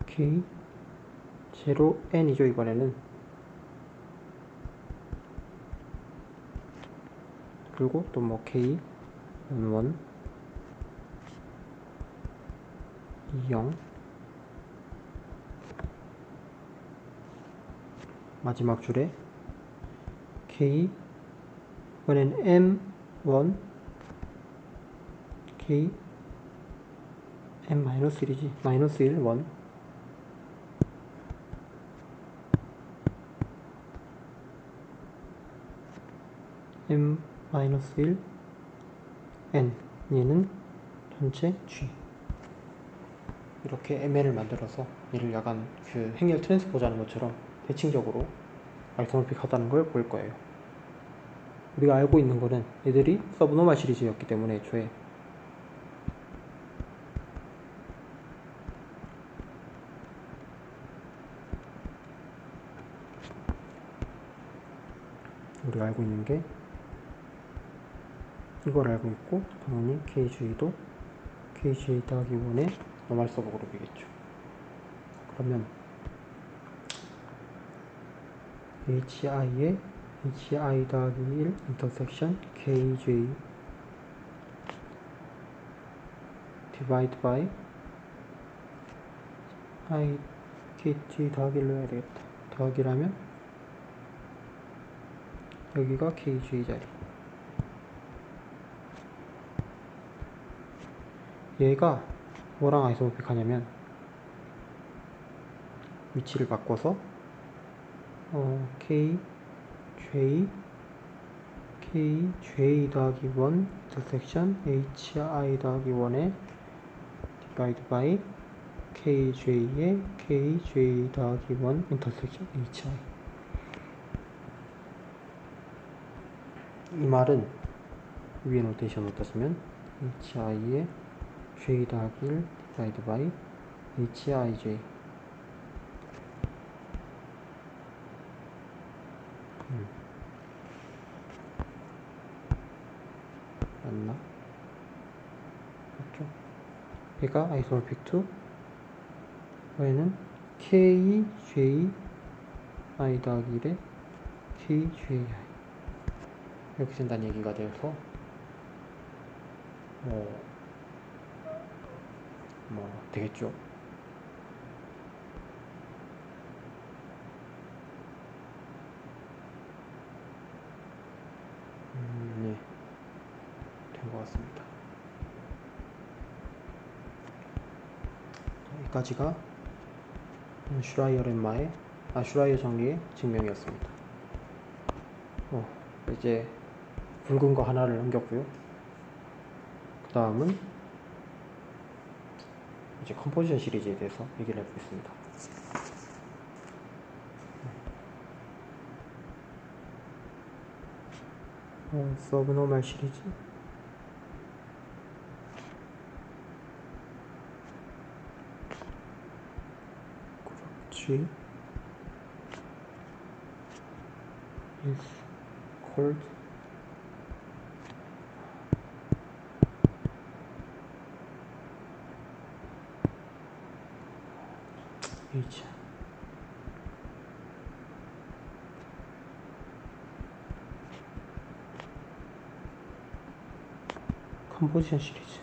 K0N이죠 이번에는. 그리고 또 뭐 K11 20 마지막 줄에 K 이번엔 M1 K M-1이지 -1 1 M-1 N 얘는 전체 G. 이렇게 MN을 만들어서 얘를 약간 그 행렬 트랜스포즈 하는 것처럼 대칭적으로 아이소모픽 하다는 걸 볼 거예요. 우리가 알고 있는 거는 얘들이 서브노멀 시리즈였기 때문에 애초에 우리가 알고 있는 게 이걸 알고 있고, 당연히 KJ도 KJ 더하기 1의 노멀 서브 그룹이겠죠. 그러면 HI에 HI 더하기 1 인터섹션 KJ divide by I KJ 더하기로 해야 되겠다. 더하기라면 여기가 KJ 자리. 얘가 뭐랑 아이소모픽 하냐면 위치를 바꿔서 KJ 더하기 1 인터섹션 HI 더하기 1에 divide by KJ의 KJ 더하기 1 인터섹션 HI. 이 말은 위에 노테이션을 따지면 HI의 J 더하기 1 divide by HIJ. 맞나? 맞죠? 얘가 아이소모픽 2, 얘는 KJI 더하기 1에 KJI 이렇게 된다는 얘기가 되어서 되겠죠. 네, 된 것 같습니다. 여기까지가 슈라이어 렘마의 슈라이어 정리의 증명이었습니다. 이제 굵은 거 하나를 넘겼고요. 그 다음은 이제 컴포지션 시리즈에 대해서 얘기를 해보겠습니다. 서브노멀 시리즈 그룹 G is called H. 컴포지션 시리즈.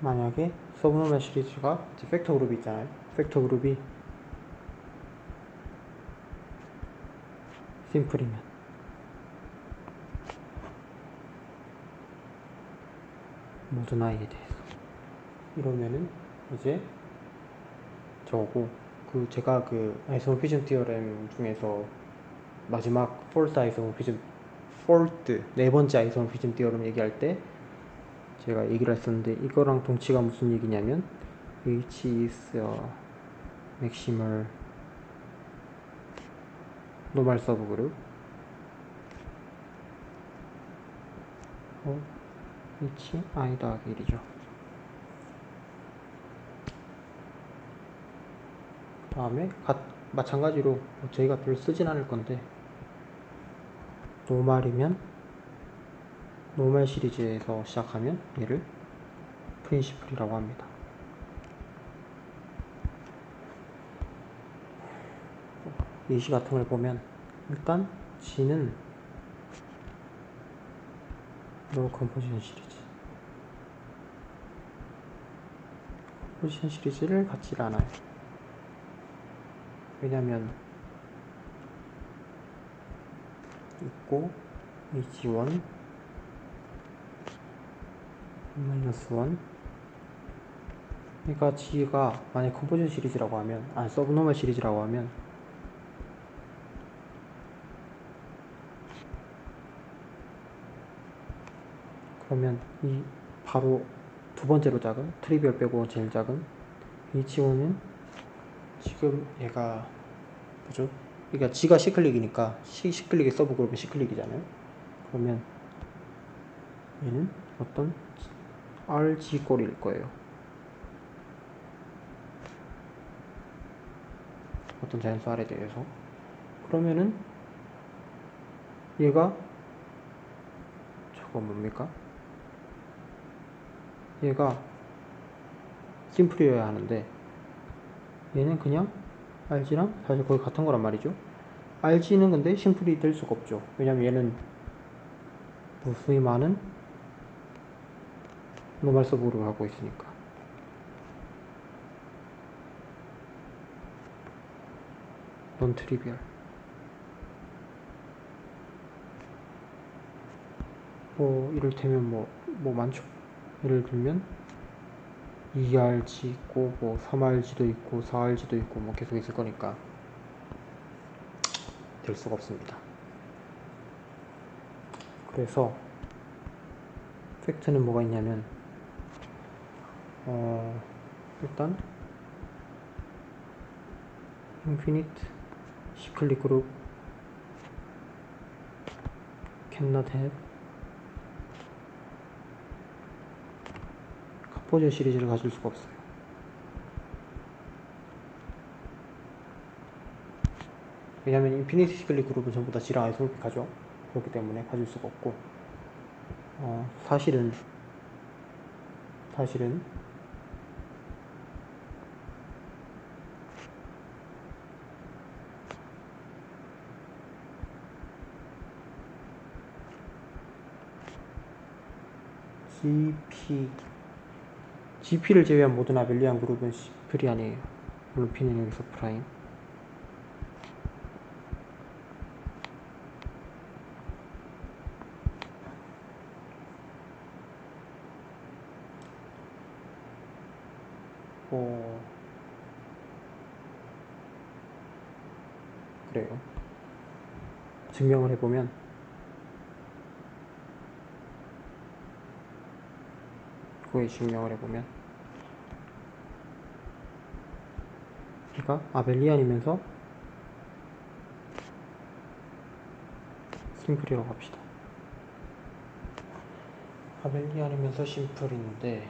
만약에 서브노멀 시리즈가 팩터 그룹이 있잖아요. 팩터 그룹이 심플이면 모든 i에 대해서 이러면은 이제 저거고, 제가 아이소모피즘 티어렘 중에서 마지막 폴트 아이소모피즘 네 번째 아이소모피즘 티어렘 얘기할 때 제가 얘기를 했었는데, 이거랑 동치가 무슨 얘기냐면 H is maximal 노멀 서브 그룹 H I 더하기 1이죠. 그 다음에 마찬가지로 저희가 별로 쓰진 않을 건데, 노멀이면 노멀 시리즈에서 시작하면 얘를 프린시플이라고 합니다. 예시 같은 걸 보면 일단 G는 노 컴포지션 시리즈. 컴포지션 시리즈를 갖질 않아요. 왜냐면 있고 H1 -1 그러니까 G가 만약 컴포지션 시리즈라고 하면, 서브노멀 시리즈라고 하면 그러면 이 바로 두 번째로 작은 트리비얼 빼고 제일 작은 H1은 지금 얘가 뭐죠? 그러니까 G가 C클릭이니까 C클릭의 서브 그룹은 C클릭이잖아요. 그러면 얘는 어떤 RG 꼴일 거예요. 어떤 자연수 R에 대해서. 그러면은 얘가 저거 뭡니까? 얘가 심플이어야 하는데 얘는 그냥 RG랑 사실 거의 같은 거란 말이죠. RG는 근데 심플이 될 수가 없죠. 왜냐면 얘는 무수히 많은 노멀 서브를 하고 있으니까. 논 트리비얼. 뭐 이를테면 뭐 많죠. 예를 들면 2RG 있고 뭐 3RG도 있고 4RG도 있고 뭐 계속 있을 거니까 될 수가 없습니다. 그래서 팩트는 뭐가 있냐면 일단 infinite cyclic group cannot have 카포저 시리즈를 가질 수가 없어요. 왜냐면 인피니트 시클릭 그룹은 전부 다 G랑 아이소모픽하죠. 그렇기 때문에 가질 수가 없고 사실은 GP를 제외한 모든 아벨리안 그룹은 시플이 아니에요. 물론 P는 여기서 프라임. 그래요. 증명을 해보면 B가 아벨리안이면서 심플이라고 합시다. 아벨리안이면서 심플인데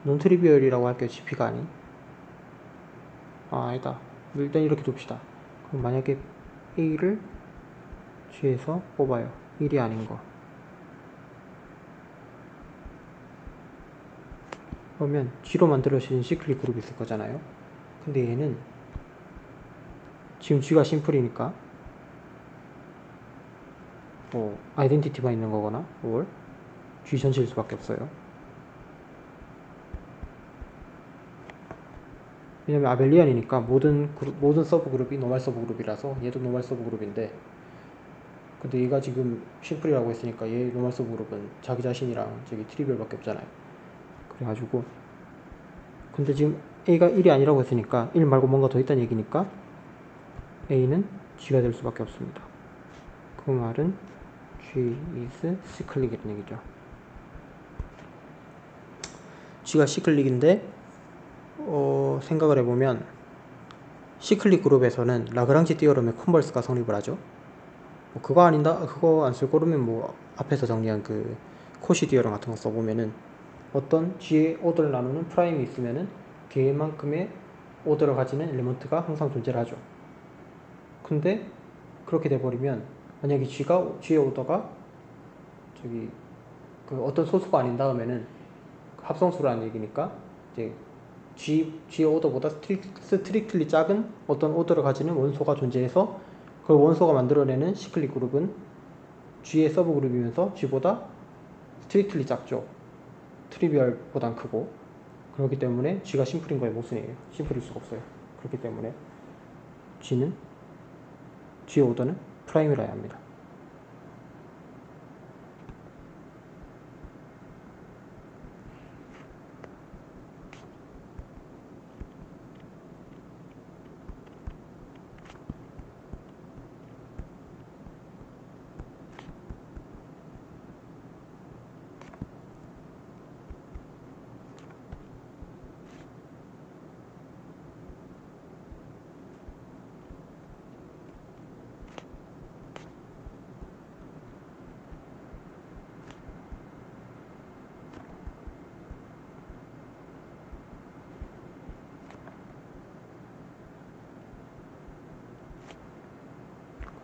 논트리비얼이라고 할게요. GP가 아닌. 아니다. 일단 이렇게 둡시다. 그럼 만약에 A를 G에서 뽑아요. 1이 아닌 거. 그러면 G로 만들어진 시클릭 그룹이 있을 거잖아요. 근데 얘는 지금 G가 심플이니까 뭐 아이덴티티만 있는 거거나 or G 전체일 수밖에 없어요. 왜냐면 아벨리안이니까 모든 서브 그룹이 노멀 서브 그룹이라서 얘도 노멀 서브 그룹인데, 근데 얘가 지금 심플이라고 했으니까 얘 노멀 서브 그룹은 자기 자신이랑 저기 트리비얼밖에 없잖아요. 그래가지고 근데 지금 A가 1이 아니라고 했으니까 1 말고 뭔가 더 있다는 얘기니까 A는 G가 될 수밖에 없습니다. 그 말은 G is cyclic이라는 얘기죠. G가 시클릭인데 생각을 해보면 시클릭 그룹에서는 라그랑지 띠어럼의 컨버스가 성립을 하죠. 뭐 그거 안 쓸 거라면 뭐 앞에서 정리한 그 코시 띠어럼 같은 거 써보면은 어떤 G의 오더를 나누는 프라임이 있으면은 걔만큼의 오더를 가지는 엘리먼트가 항상 존재를 하죠. 근데 그렇게 돼버리면 만약에 G의 오더가 저기 그 어떤 소수가 아닌 다음에는 합성수라는 얘기니까 이제 G의 오더보다 스트릭틀리 작은 어떤 오더를 가지는 원소가 존재해서 그 원소가 만들어내는 시클릭 그룹은 G의 서브 그룹이면서 G보다 스트릭틀리 작죠. 트리비얼보단 크고. 그렇기 때문에 G가 심플인 거에 모순이에요. 심플일 수가 없어요. 그렇기 때문에 G의 오더는 프라임이라야 합니다.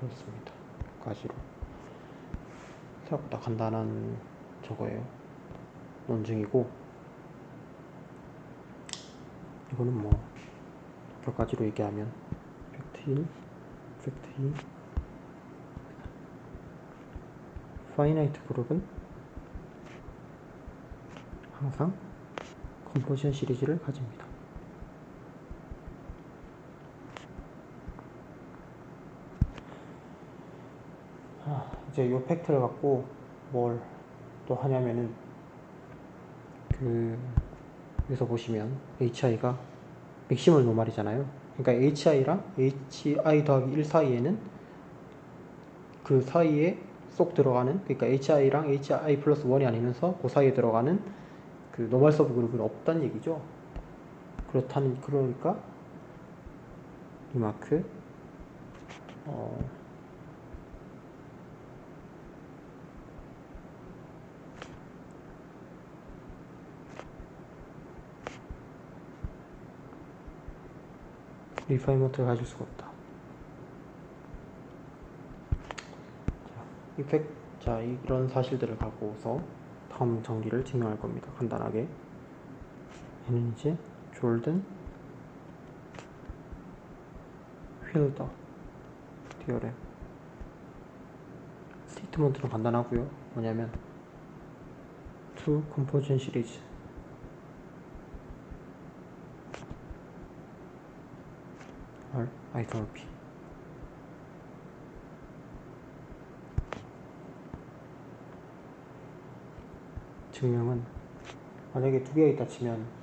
그렇습니다. 가지로 생각보다 간단한 저거예요. 논증이고, 이거는 뭐 몇 가지로 얘기하면 팩트 1, 팩트 2, 파이나이트 그룹은 항상 컴포지션 시리즈를 가집니다. 이제 이 팩트를 갖고 뭘 또 하냐면은, 여기서 보시면 HI가 맥시멀 노말이잖아요. 그러니까 HI랑 HI 더하기 1 사이에는 그 사이에 쏙 들어가는, 그러니까 HI랑 HI 플러스 1이 아니면서 그 사이에 들어가는 그 노멀 서브 그룹은 없다는 얘기죠. 그러니까 리마크 리파이먼트를 가질 수가 없다. 자, 이런 사실들을 갖고서 다음 정리를 증명할 겁니다. 간단하게. 얘는 이제 졸든 휠더 디어렘. 스테이트먼트는 간단하고요. 뭐냐면 to composition series are isomorphic. 증명은 만약에 두 개가 있다 치면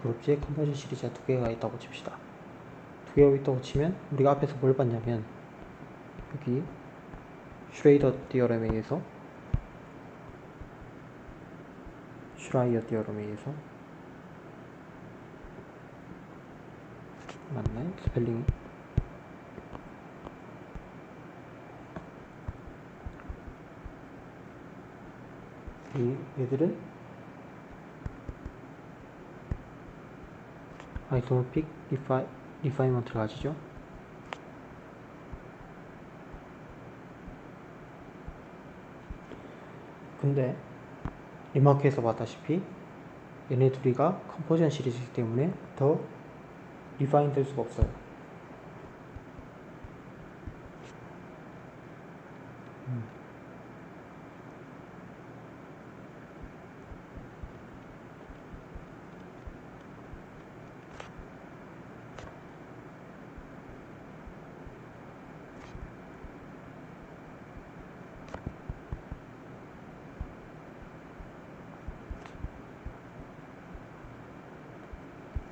그룹지에 컨버전 시리즈가 두 개가 있다고 칩시다. 두 개가 있다고 치면 우리가 앞에서 뭘 봤냐면 여기 슈라이어 디어럼에 의해서 맞나요? 스펠링이 얘들은 아이소모픽 리파이먼트를 가지죠. 근데 리마크에서 봤다시피 얘네 둘이가 컴포지션 시리즈이기 때문에 더 리파인 될 수가 없어요.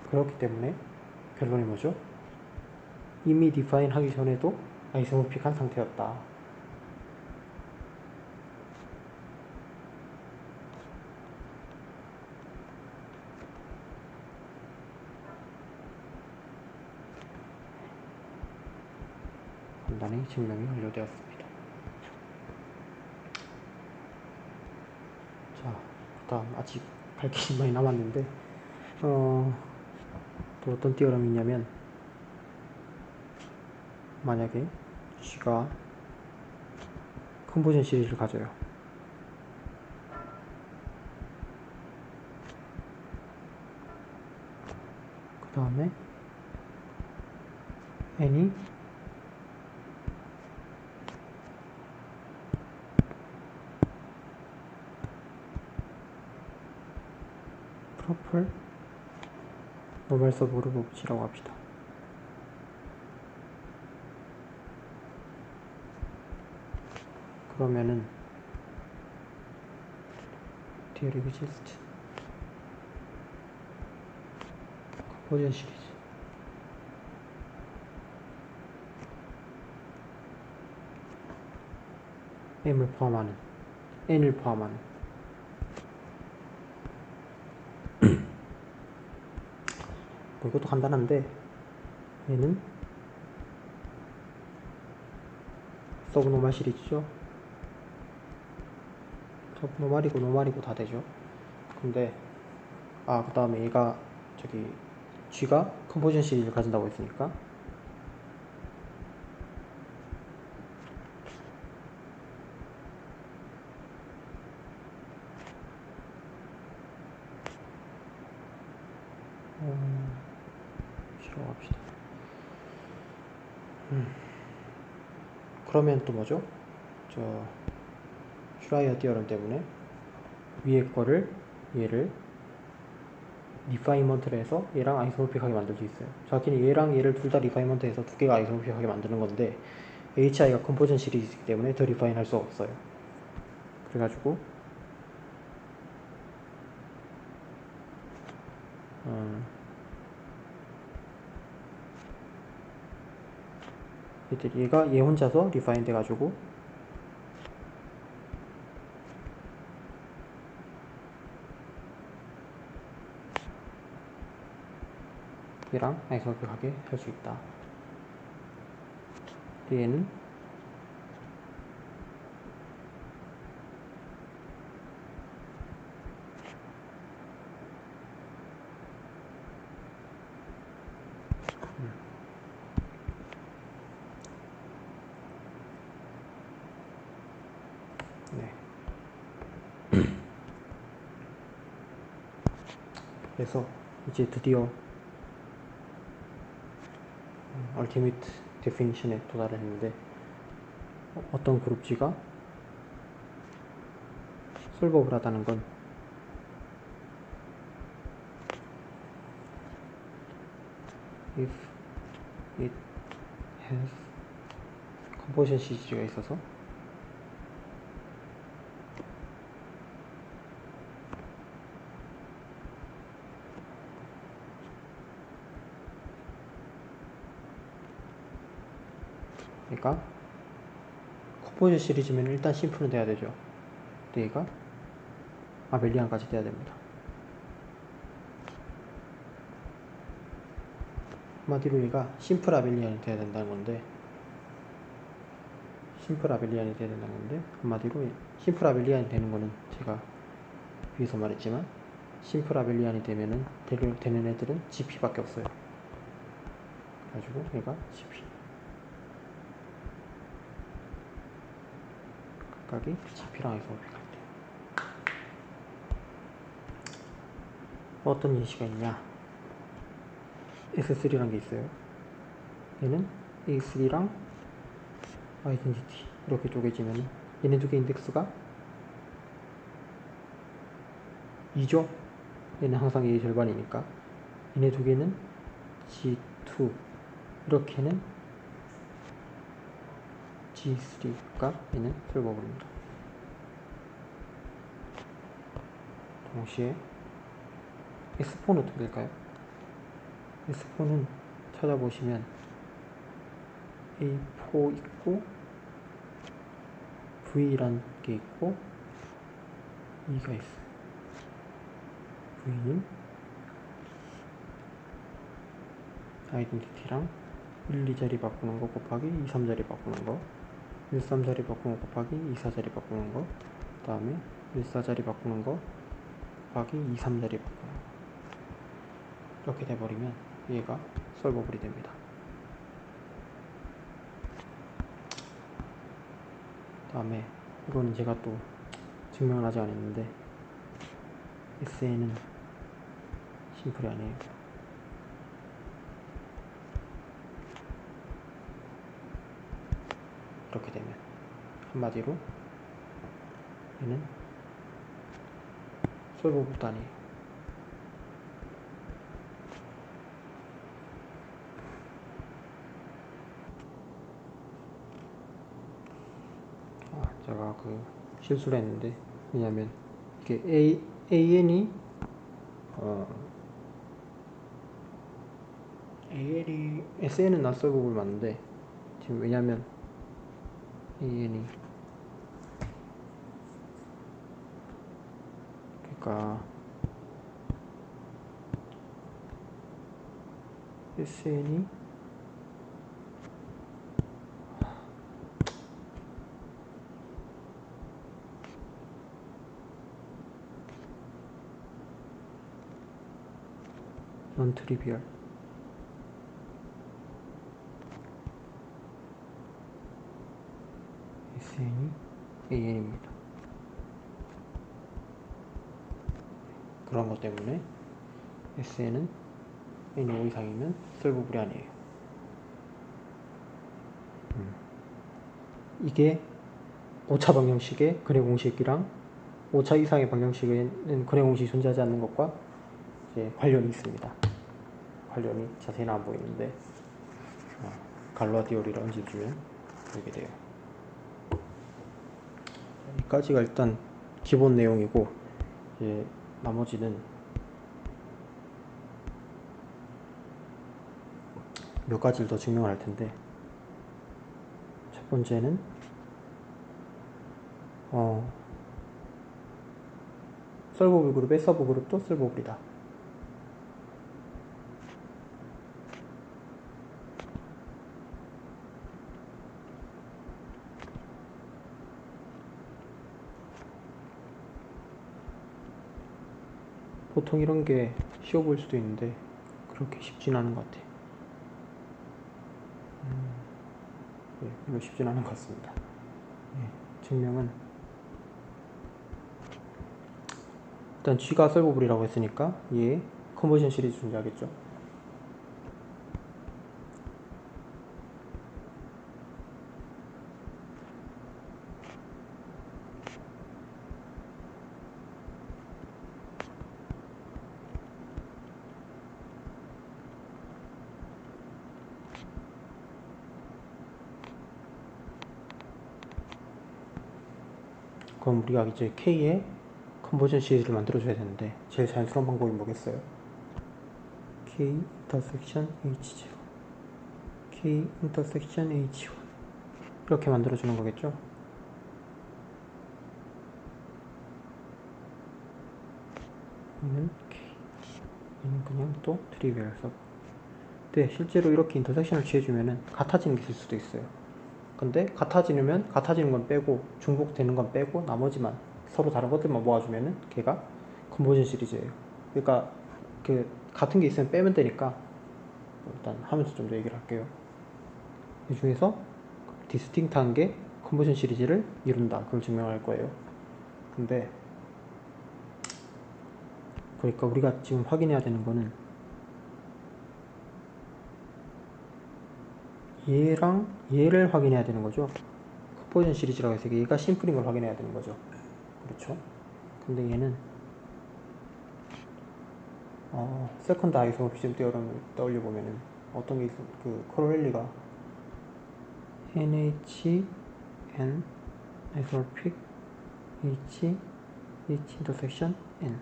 그렇기 때문에 결론이 뭐죠? 이미 디파인 하기 전에도 아이소모픽한 상태였다. 간단히 증명이 완료되었습니다. 자, 그 다음 아직 갈 길이 많이 남았는데 또 어떤 띠어럼이 있냐면, 만약에 G가 컴포지션 시리즈를 가져요. 그 다음에 N이 프로플 노멀 서브 그룹 오브 G라고 합시다. 그러면은 theory exists 컴포지션 시리즈 M을 포함하는 N을 포함하는 이것도 간단한데 얘는 서브노멀 시리즈죠. 서브노멀이고 노멀이고 다 되죠. 근데 그 다음에 얘가 저기 G가 컴포지션 시리즈를 가진다고 했으니까 싫어 합시다. 그러면 또 뭐죠? 저 슈라이어 디어럼 때문에 위에 거를 얘를 리파이먼트를 해서 얘랑 아이소모픽하게 만들 수 있어요. 정확히는 얘랑 얘를 둘 다 리파이먼트 해서 두 개가 아이소모픽하게 만드는 건데 HI가 컴포전 시리즈이기 때문에 더 리파인 할 수 없어요. 그래가지고 얘가 얘 혼자서 리파인 돼가지고 얘랑 아이소모픽하게 할 수 있다. 얘는 네. 그래서 이제 드디어 얼티미트 데피니션에 도달을 했는데 어떤 그룹 G가 솔버블하다는 건 if it has 컴포지션 시리즈가 있어서 그러니까 컴포지션 시리즈면 일단 심플은 돼야 되죠. 근데 얘가 아벨리안까지 돼야 됩니다. 한마디로 얘가 심플 아벨리안이 돼야 된다는 건데 한마디로 심플 아벨리안이 되는 거는 제가 위에서 말했지만 심플 아벨리안이 되면은 되는 애들은 GP밖에 없어요. 그래가지고 얘가 GP 각각이 GP랑 아이소모픽 할 때 어떤 예시가 있냐. S3란 게 있어요. 얘는 A3랑 아이덴티티 이렇게 쪼개지면 얘네 두 개 인덱스가 2죠. 얘는 항상 A의 절반이니까 얘네 두 개는 G2 이렇게는 G3가 얘는 솔버블입니다. 동시에 S4는 어떻게 될까요? S4는 찾아보시면 A4 있고 V란 게 있고 E가 있어요. V는 아이덴티티랑 1, 2자리 바꾸는 거 곱하기 2, 3자리 바꾸는 거 1, 3자리 바꾸는 거 곱하기 2, 4자리 바꾸는 거 그 다음에 1, 4자리 바꾸는 거 곱하기 2, 3자리 바꾸는 거 이렇게 돼버리면 얘가 솔버블이 됩니다. 그 다음에 이거는 제가 또 증명을 아직 안 했는데 SN은 심플이 아니에요. 이렇게 되면 한마디로 얘는 솔버블도 아니에요. 제가 실수를 했는데 왜냐면 이게 AN이 SN은 난 솔버블 맞는데 지금 왜냐면 AN이 그러니까 SN이 non 트리비얼 SN이 AN입니다. 그런 것 때문에 SN은 N이 5 이상이면 솔버블이 아니에요. 이게 5차 방정식의 근해 공식이랑 5차 이상의 방정식에는 근해 공식이 존재하지 않는 것과 이제 관련이 있습니다. 관련이 자세히는 안 보이는데 갈로아디오리를 얹어주면 보이게 돼요. 여기까지가 일단 기본 내용이고 이제 나머지는 몇 가지를 더 증명을 할 텐데, 첫 번째는 솔버블 그룹의 서브 그룹도 솔버블이다. 보통 이런 게 쉬워 보일 수도 있는데 그렇게 쉽진 않은 것 같아. 네, 별로 쉽진 않은 것 같습니다. 네, 증명은 일단 G가 솔버블이라고 했으니까 얘 컨버전 시리즈 존재하겠죠. 그럼 우리가 이제 K의 컨버전 시리즈를 만들어줘야 되는데 제일 자연스러운 방법이 뭐겠어요? K 인터섹션 H0 K 인터섹션 H1 이렇게 만들어주는 거겠죠? 얘는 K, 얘는 그냥 또 트리비얼 서브. 근데 실제로 이렇게 인터섹션을 취해주면은 같아지는 게 있을 수도 있어요. 근데 같아지는 건 빼고 중복되는 건 빼고 나머지만 서로 다른 것들만 모아주면은 걔가 컨버전 시리즈예요. 그러니까 그 같은 게 있으면 빼면 되니까 일단 하면서 좀 더 얘기를 할게요. 이 중에서 디스팅트한 게 컨버전 시리즈를 이룬다. 그걸 증명할 거예요. 근데 그러니까 우리가 지금 확인해야 되는 거는 얘랑 얘를 확인해야 되는 거죠. 컨버전 시리즈라고 해서 얘가 심플인 걸 확인해야 되는 거죠. 그렇죠? 근데 얘는 세컨드 아이소모피즘 테어럼을 떠올려보면은 어떤 게 있어? 그 코로렐리가 NH, N, 아이소모픽, H, H 인터섹션, N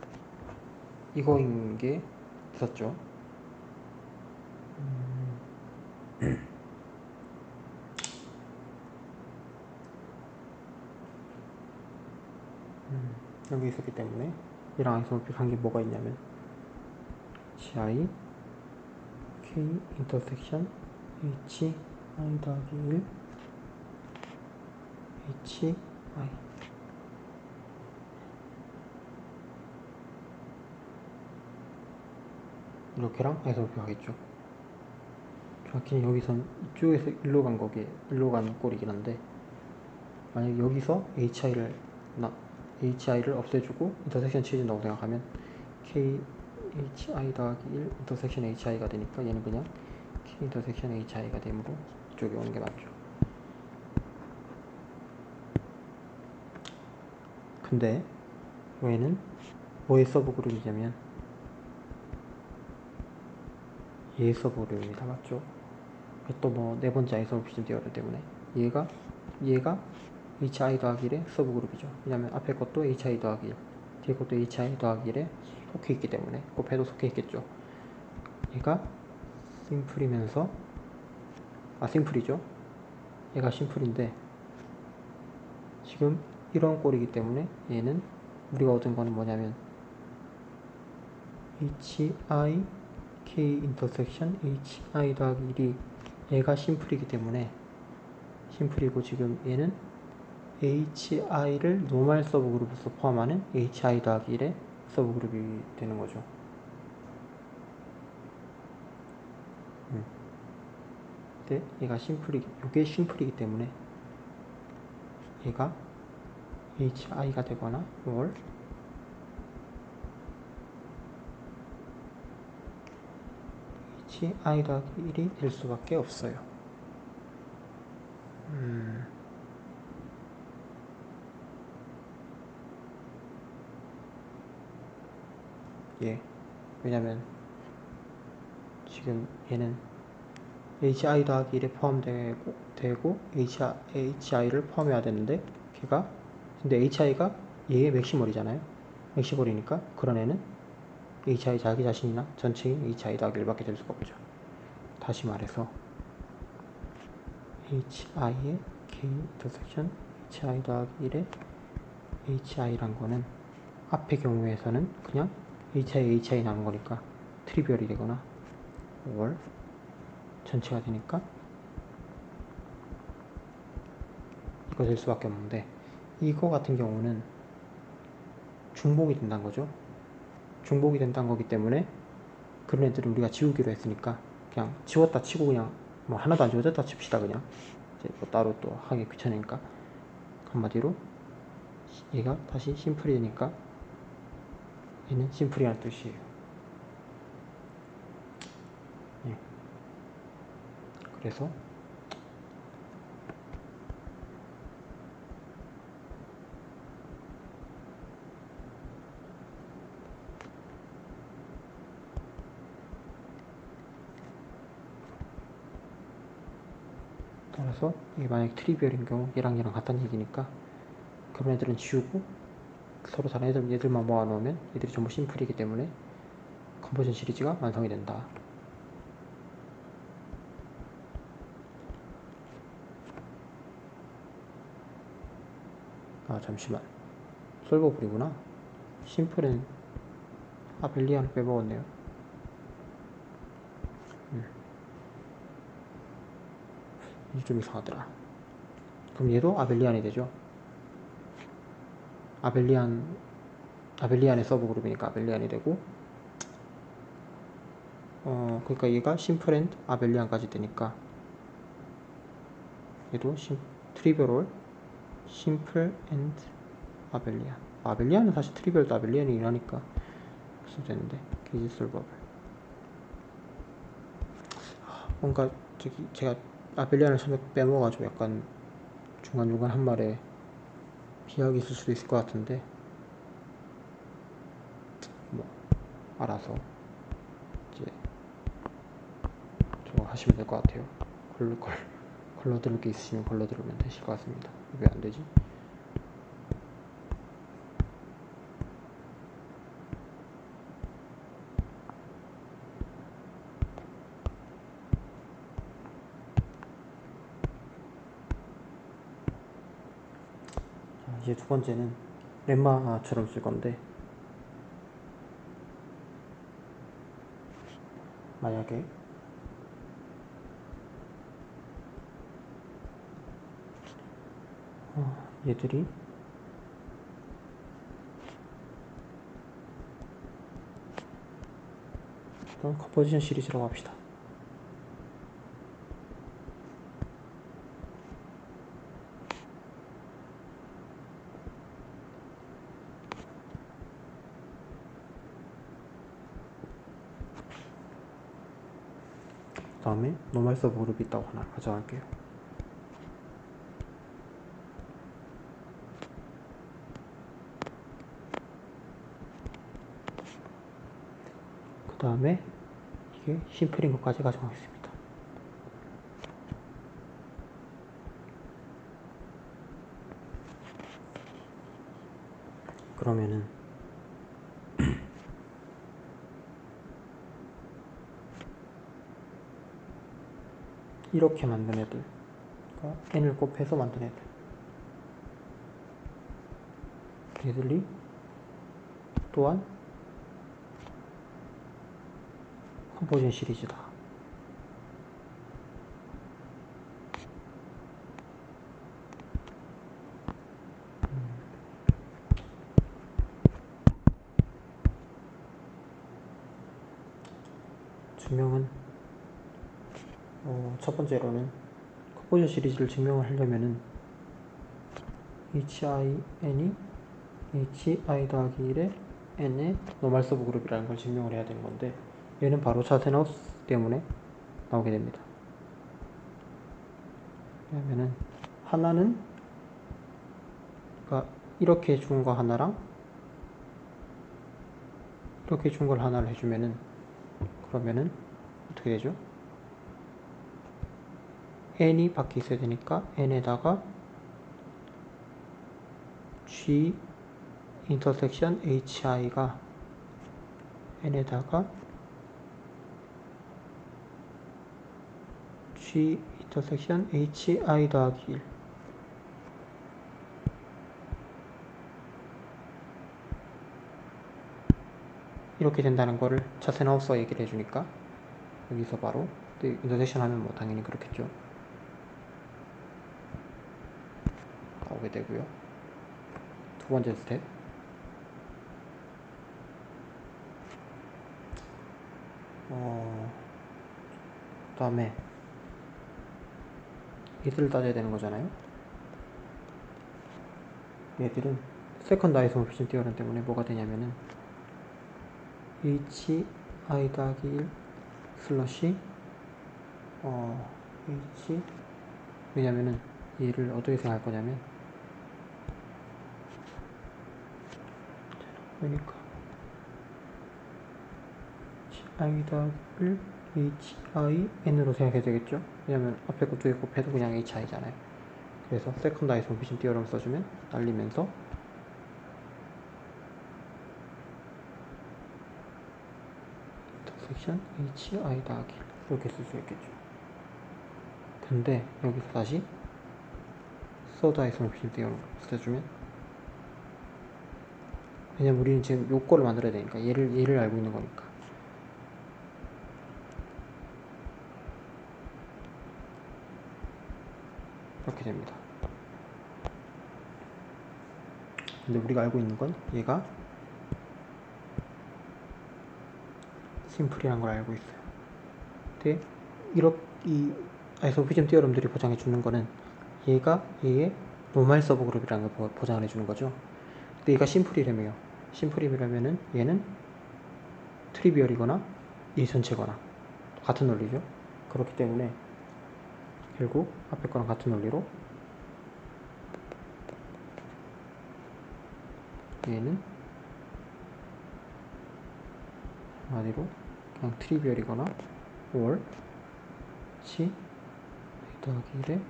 이거인 게 있었죠. 여기 있었기 때문에 얘랑 아이소모픽 한 게 뭐가 있냐면 HI, K 인터섹션, H, I 더하기 1, H, I 이렇게랑 아이소모픽 하겠죠. 정확히는 여기선 이쪽에서 일로 간 거기에 일로 간 꼴이긴 한데, 만약 여기서 HI를 없애주고 인터섹션 취해준다고 생각하면 KHI 더하기 1 인터섹션 HI가 되니까 얘는 그냥 K 인터섹션 HI가 되므로 이쪽에 오는 게 맞죠. 근데 얘는 뭐의 서브 그룹이냐면 얘의 서브 그룹입니다. 맞죠? 또 뭐 네 번째 아이소모피즘 디어리 때문에 얘가 HI 더하기 1의 서브 그룹이죠. 왜냐면 앞에 것도 HI 더하기 1, 뒤에 것도 HI 더하기 1에 속해 있기 때문에 곱해도 속해 있겠죠. 얘가 심플이면서 심플이죠. 얘가 심플인데 지금 이런 꼴이기 때문에 얘는 우리가 얻은 거는 뭐냐면 HI k 인터섹션 hi 더하기 1이 얘가 심플이기 때문에 심플이고 지금 얘는 hi를 노멀 서브 그룹에서 포함하는 hi 더하기 1의 서브 그룹이 되는 거죠. 근데 얘가 이게 심플이기 때문에 얘가 hi가 되거나 or hi 더하기 1이 될 수밖에 없어요. 예. 왜냐면 지금 얘는 hi 더하기 1에 포함되고 hi를 포함해야 되는데 근데 hi가 얘의 맥시멀이잖아요. 맥시멀이니까 그런 애는 hi 자기 자신이나 전체인 hi 더하기 1밖에 될 수가 없죠. 다시 말해서 hi의 k 인터섹션 hi 더하기 1의 hi란 거는 앞의 경우에서는 그냥 hi 남은 거니까 트리비얼이 되거나 or 전체가 되니까 이거 될 수밖에 없는데 이거 같은 경우는 중복이 된다는 거죠. 중복이 된다는 거기 때문에 그런 애들은 우리가 지우기로 했으니까 그냥 지웠다 치고 그냥 뭐 하나도 안 지워졌다 칩시다. 그냥 이제 뭐 따로 또 하기 귀찮으니까 한마디로 얘가 다시 심플이 되니까 얘는 심플이라는 뜻이에요. 예. 그래서 따라서 이게 만약에 트리비얼인 경우 얘랑 같다는 얘기니까 그런 애들은 지우고 서로 다른 얘들만 모아놓으면 얘들이 전부 심플이기 때문에 컨버전 시리즈가 완성이 된다. 아 잠시만, 솔버블이구나. 심플은 아벨리안을 빼먹었네요. 이게 좀 이상하더라. 그럼 얘도 아벨리안이 되죠. 아벨리안의 서브 그룹이니까 아벨리안이 되고, 그러니까 얘가 심플 앤 아벨리안까지 되니까 얘도 트리비얼 심플 앤 아벨리안. 아벨리안은 사실 트리비얼도 아벨리안이긴 하니까 무슨 되는데 게이지 솔버블. 뭔가 제가 아벨리안을 처음에 빼먹어가지고 약간 중간중간 한 말에 비약이 있을 수도 있을 것 같은데 뭐 알아서 이제 저거 하시면 될 것 같아요. 걸러 들을 게 있으시면 걸러 들으면 되실 것 같습니다. 왜 안 되지? 자, 이제 두 번째는 lemma처럼 쓸 건데, 만약에 얘들이 컴포지션 시리즈라고 합시다. 그 다음에 노멀 서브 그룹이 있다고 하나 가정할게요. 그 다음에 이게 심플인 것까지 가정하겠습니다. 그러면은 이렇게 만든 애들, 그러니까 n을 곱해서 만든 애들이 또한 컴포지션 시리즈다. 증명은 첫 번째로는 컴포지션 시리즈를 증명을 하려면은 hin이 hi 더하기 1에 n의 노멀 서브 그룹이라는 걸 증명을 해야 되는 건데, 얘는 바로 차세나우스 때문에 나오게 됩니다. 왜냐면은 하나는 그러니까 이렇게 준 거 하나랑 이렇게 준 걸 하나를 해주면은, 그러면은 어떻게 되죠? n이 밖에 있어야 되니까 n에다가 g 인터섹션 hi가 n에다가 g 인터섹션 hi 더하기 1 이렇게 된다는 거를 차세나우스가 얘기를 해주니까 여기서 바로 인터섹션 하면 뭐 당연히 그렇겠죠. 나오게 되고요. 두 번째 스텝, 그 다음에 얘들을 따져야 되는 거잖아요. 얘들은 세컨드 아이소모피즘 티어럼 때문에 뭐가 되냐면은 hi 더하기 1 슬러시 h, 왜냐면은 얘를 어떻게 생각할 거냐면, 그러니까 hi 더하기 1 hi n으로 생각해야 되겠죠. 왜냐면 앞에 것도 있고 곱해도 그냥 hi잖아요. 그래서 세컨드 아이소모피즘 티어럼 써주면 날리면서 인터섹션 hi 더하기 1 이렇게 쓸 수 있겠죠. 근데 여기서 다시 서드 아이소모피즘 티어럼 써주면, 왜냐면 우리는 지금 요거를 만들어야 되니까, 얘를 알고 있는 거니까. 이렇게 됩니다. 근데 우리가 알고 있는 건 얘가 심플이란 걸 알고 있어요. 근데 이 아이소모피즘 티어럼들이 보장해 주는 거는 얘가 얘의 노멀 서브 그룹이라는 걸 보장을 해주는 거죠. 근데 얘가 심플이라며요. 심플이라면은 얘는 트리비얼이거나 얘 전체거나 같은 논리죠. 그렇기 때문에 결국 앞에 거랑 같은 논리로 얘는 한마디로 그냥 트리비얼이거나 or 치 더하기 1에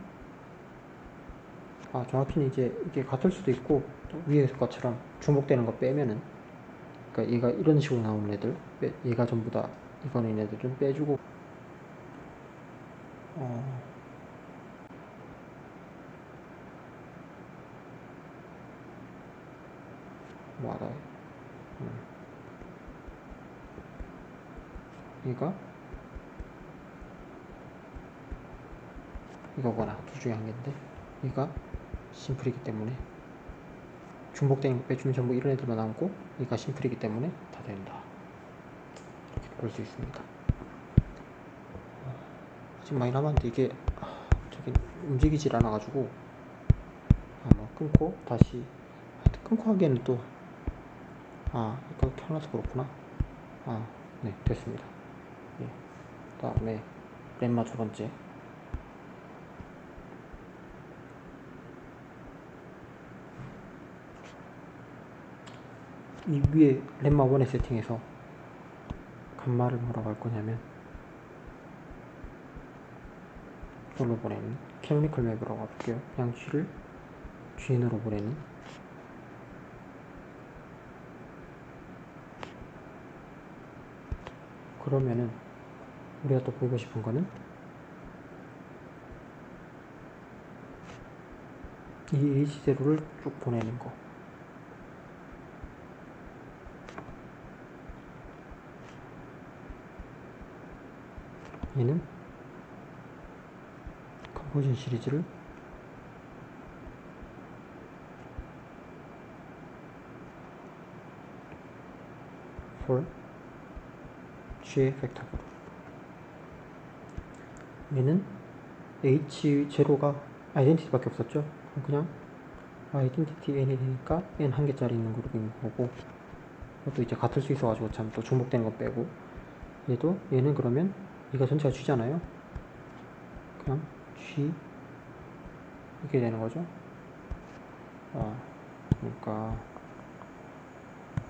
정확히는 이제 이게 같을 수도 있고, 또 위에 것처럼 중복되는 거 빼면은, 그러니까 얘가 이런 식으로 나오는 애들, 얘가 전부 다 이거는 애들은 빼주고, 뭐하다, 얘가 이거거나 둘 중에 한 개인데, 얘가 심플이기 때문에 중복되는 거 빼주면 전부 이런 애들만 남고, 얘가 심플이기 때문에 다 된다. 이렇게 볼 수 있습니다. 지금 많이 남았는데 이게 저기 움직이질 않아가지고 뭐 끊고 다시, 끊고 하기에는 또 이거 켜놔서 그렇구나. 네, 됐습니다. 예. 다음에 렘마 두 번째, 이 위에 렘마 1의 세팅에서 감마를 뭐라고 할 거냐면 이걸로 보내는 캐노니컬 맵이라고 할게요. 양식을 GN으로 보내는, 그러면은 우리가 또 보고 싶은 거는 이 H제로를 쭉 보내는 거. 얘는 컨버전 시리즈를 for G의 팩터그룹. 얘는 H0가 아이덴티티밖에 없었죠. 그냥 아이덴티티 n이 되니까 n 한 개짜리 있는 그룹인 거고, 이것도 이제 같을 수 있어가지고 참 또 중복되는 거 빼고, 얘는 그러면 얘가 전체가 G잖아요. 그냥 G 이렇게 되는 거죠. 그러니까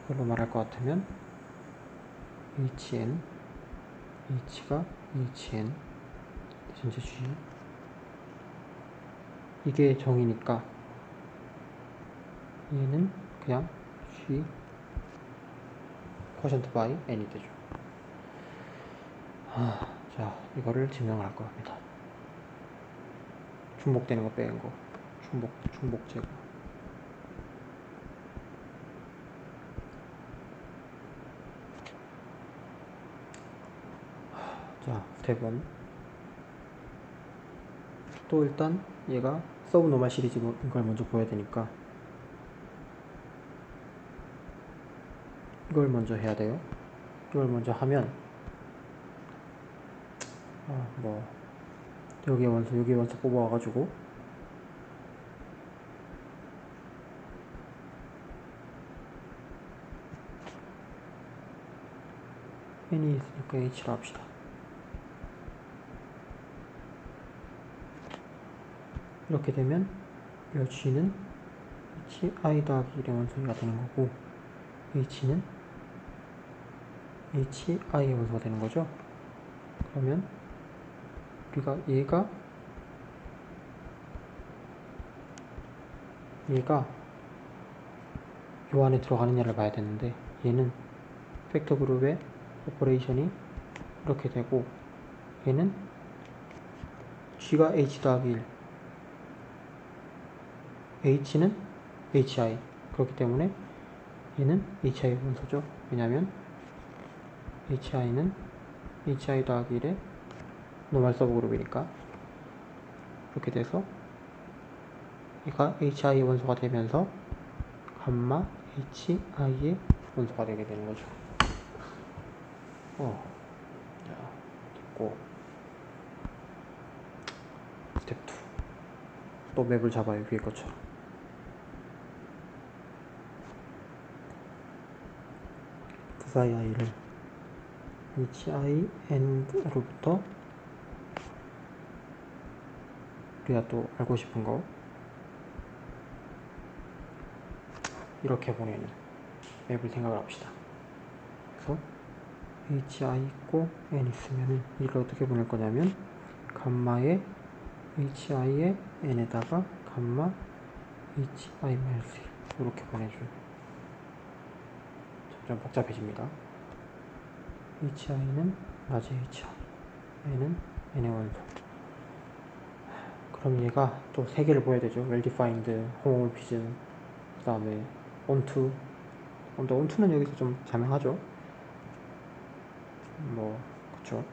이걸로 말할 것 같으면 HN, H가 HN 전체 G, 이게 정이니까 얘는 그냥 G quotient by n이 되죠. 자, 이거를 증명을 할 겁니다. 중복되는 거 빼는 거, 중복 제거. 자, 스텝 1. 또 일단 얘가 서브노멀 시리즈인 걸 먼저 보여야 되니까 이걸 먼저 해야 돼요. 이걸 먼저 하면 여기 원소 뽑아와가지고 n이 있으니까 h로 합시다. 이렇게 되면 이 g는 hi 더하기 1의 원소가 되는 거고, h는 hi의 원소가 되는 거죠. 그러면 우리가 얘가 요 안에 들어가느냐를 봐야 되는데, 얘는 팩터 그룹의 오퍼레이션이 이렇게 되고, 얘는 g가 h 더하기 1, h는 hi, 그렇기 때문에 얘는 hi 원소죠. 왜냐면 hi는 hi 더하기 1의 노멀 서브 그룹이니까. 그렇게 돼서 얘가 hi의 원소가 되면서 감마 hi의 원소가 되게 되는 거죠. 자, 됐고, 스텝 2. 또 맵을 잡아요, 위에 것처럼. i를 hi n로부터 우리가 또 알고 싶은 거 이렇게 보내는 맵을 생각을 합시다. 그래서 hi 있고 n 있으면은 이걸 어떻게 보낼 거냐면 감마의 hi의 n에다가 감마 hi-1 이렇게 보내줘요. 점점 복잡해집니다. hi는 낮의 hi, n은 n의 원소. 그럼 얘가 또 3개를 보여야 되죠. well-defined, homomorphism, 그 다음에 onto. 근데 onto는 여기서 좀 자명하죠. 그쵸.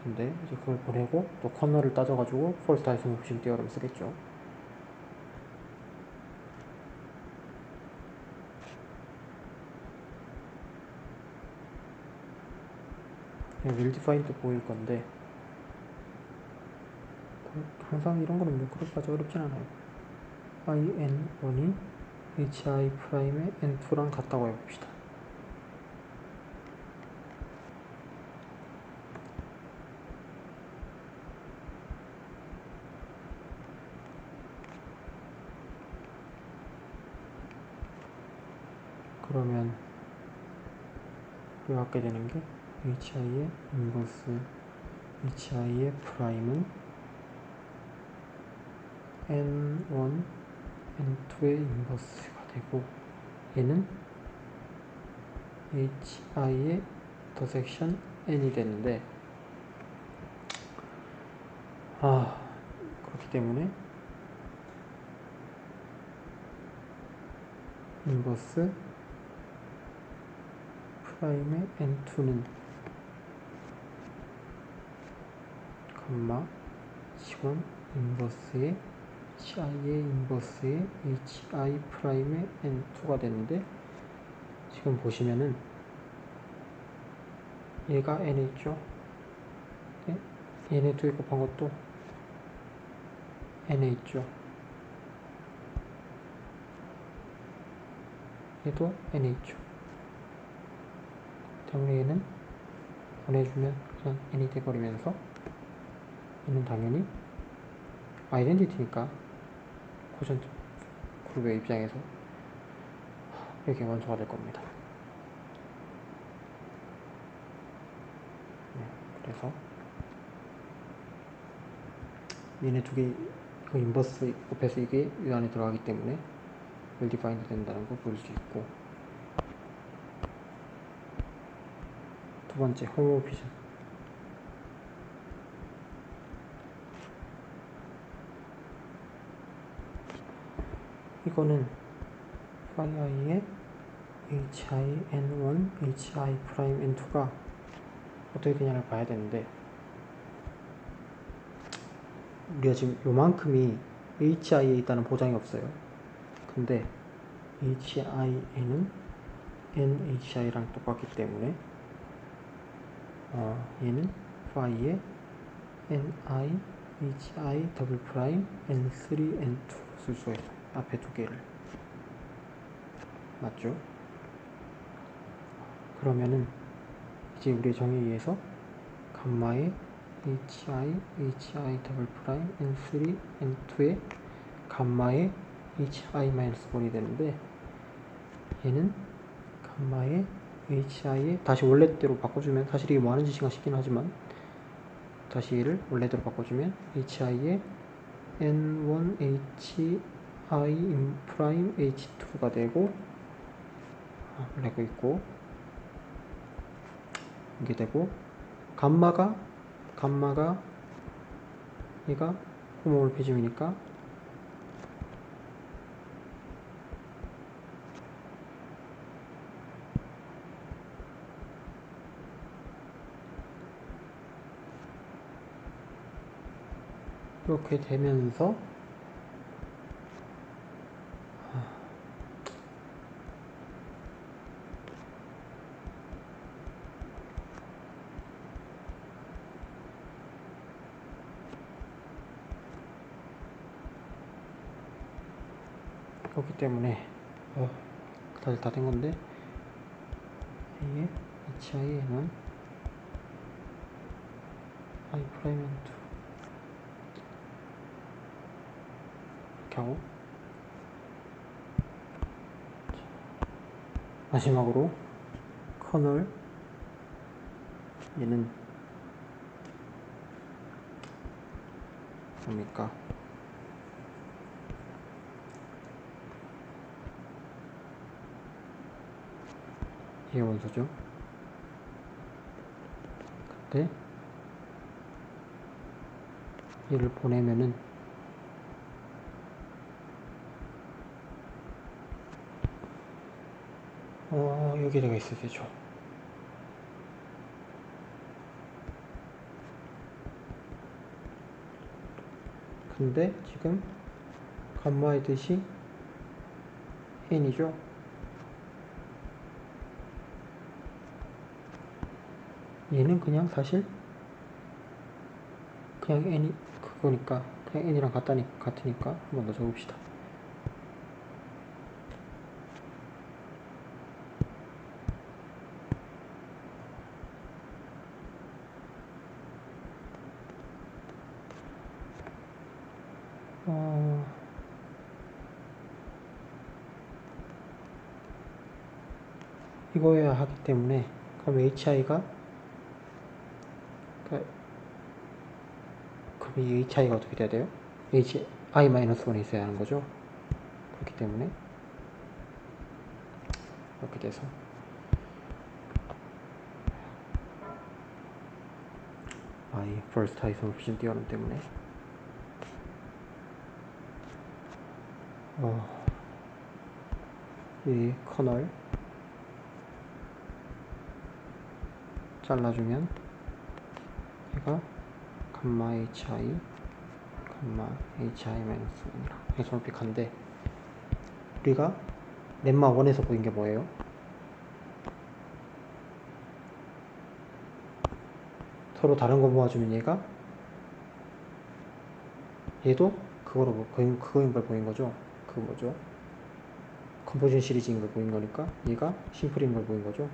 근데 이제 그걸 보내고 또 커널을 따져가지고 false isomorphism theorem 쓰겠죠. well-defined 보일 건데 항상 이런 거는 뭐 그렇게까지 어렵진 않아요. in1이 hi 프라임의 n2랑 같다고 해봅시다. 그러면 우리가 갖게 되는 게 hi의 인버스 hi의 프라임은 n1, n2의 인버스가 되고, 얘는 hi의 인터섹션 n이 되는데, 그렇기 때문에 인버스 프라임의 n2는 감마 시원 인버스의 ci의 인버스의 hi 프라임의 n2가 되는데, 지금 보시면은 얘가 n에 있죠. 네? 얘네 두개 곱한 것도 n에 있죠. 얘도 n에 있죠. 때문에 얘는 보내주면 그냥 n이 돼버리면서, 얘는 당연히 아이덴티티니까 코션트 그룹의 입장에서 이렇게 원소가 될 겁니다. 네, 그래서 얘네 두 개, 이거 인버스 곱해서 이게 이 안에 들어가기 때문에 웰 디파인드 된다는 거 볼 수 있고, 두 번째 홈오피션. 이거는 phi i의 hi n1, hi 프라임 n2가 어떻게 되냐를 봐야 되는데, 우리가 지금 요만큼이 hi에 있다는 보장이 없어요. 근데 hi는 nhi랑 똑같기 때문에 얘는 phi의 ni, hi, 더블 프라임, n3, n2 쓸 수가 있어요. 앞에 두 개를. 맞죠? 그러면은 이제 우리의 정의에 의해서 감마의 hi 더블 프라임, n3, n2의 감마의 hi-1이 되는데, 얘는 감마의 hi에 다시 원래대로 바꿔주면, 사실 이게 뭐하는 짓인가 싶긴 하지만 다시 얘를 원래대로 바꿔주면 hi의 n1 hi 프라임 h2가 되고, 원래고 있고 이게 되고, 감마가 얘가 호모몰피즘이니까 이렇게 되면서 그렇기 때문에 다들 다 된 건데, 이게 hi는 i 프라임 n2 이렇게 하고, 마지막으로 커널, 얘는 뭡니까? 얘 원소죠. 근데 얘를 보내면은 여기다가 있어야 되죠. 근데 지금 감마의 뜻이 n이죠. 얘는 그냥 사실 그냥 n이 그거니까, 그냥 n이랑 같으니까 한 번 더 적읍시다. 이거여야 하기 때문에, 그럼 hi가 그럼 이 hi가 어떻게 돼야 돼요? hi-1이 있어야 하는 거죠. 그렇기 때문에 이렇게 돼서 first isolation theorem 때문에 이 커널 잘라주면 얘가 감마 hi 감마 hi-1이랑 아이소모픽한데, 우리가 렘마 1에서 보인 게 뭐예요? 서로 다른 거 모아주면 얘도 그거인 걸 보인 거죠. 그 뭐죠? 컴포지션 시리즈인 걸 보인 거니까 얘가 심플인 걸 보인 거죠.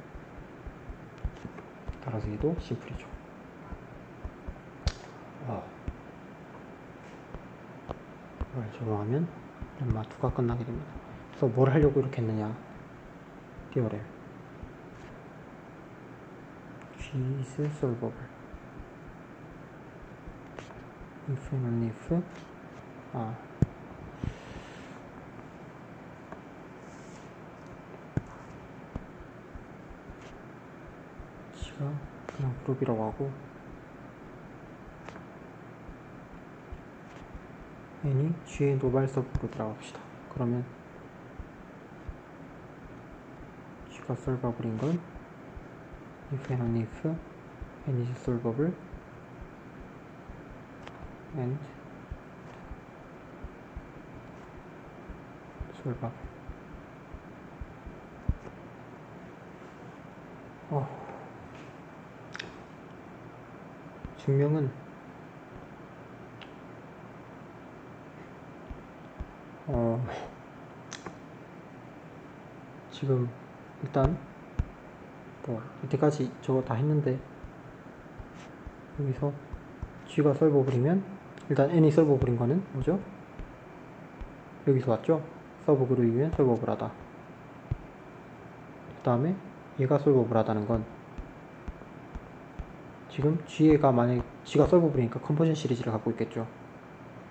따라서 얘도 심플이죠. 이걸 적용하면 렘마 2가 끝나게 됩니다. 그래서 뭘 하려고 이렇게 했느냐? 띄어램 G is solvable if and only if G가 그냥 그룹이라고 하고 n이 G의 노발 서브로 들어갑시다. 그러면 G가 solvable인 건 if and only if n is solvable and solvable. 증명은 지금 일단 뭐 이때까지 저거 다 했는데, 여기서 G가 solvable이면 일단 n이 solvable인 거는 뭐죠? 여기서 왔죠? 서브 그룹이면 solvable하다. 그 다음에 얘가 solvable하다는 건 지금 G가 만약에 G가 solvable이니까 컴포지션 시리즈를 갖고 있겠죠.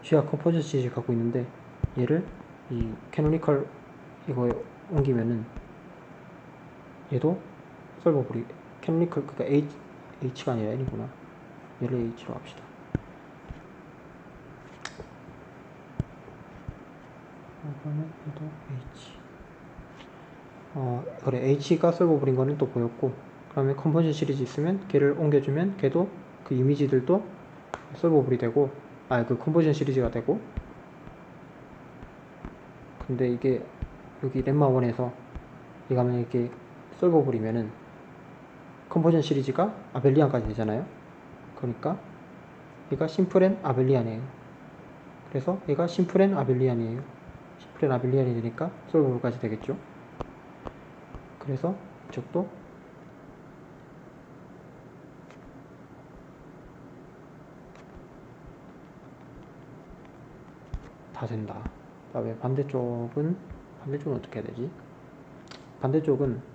G가 컴포지션 시리즈를 갖고 있는데 얘를 이 캐노니컬 이거에 옮기면은 얘도 solvable이 캐노니컬, 그러니까 H가 아니라 N이구나. 얘를 H로 합시다. 이거는 얘도 H. 그래, H가 solvable인 거는 또 보였고, 그 다음에 컴포지션 시리즈 있으면 걔를 옮겨주면 걔도 그 이미지들도 solvable이 되고, 그 컴포지션 시리즈가 되고. 근데 이게 여기 렘마 1에서 얘가 만약에 solvable이면은 컴포지션 시리즈가 아벨리안까지 되잖아요. 그러니까 얘가 심플 앤 아벨리안이에요. 그래서 얘가 심플 앤 아벨리안이에요. 심플 앤 아벨리안이 되니까 solvable까지 되겠죠. 그래서 이쪽도 다 된다. 그다음에 반대쪽은 어떻게 해야 되지? 반대쪽은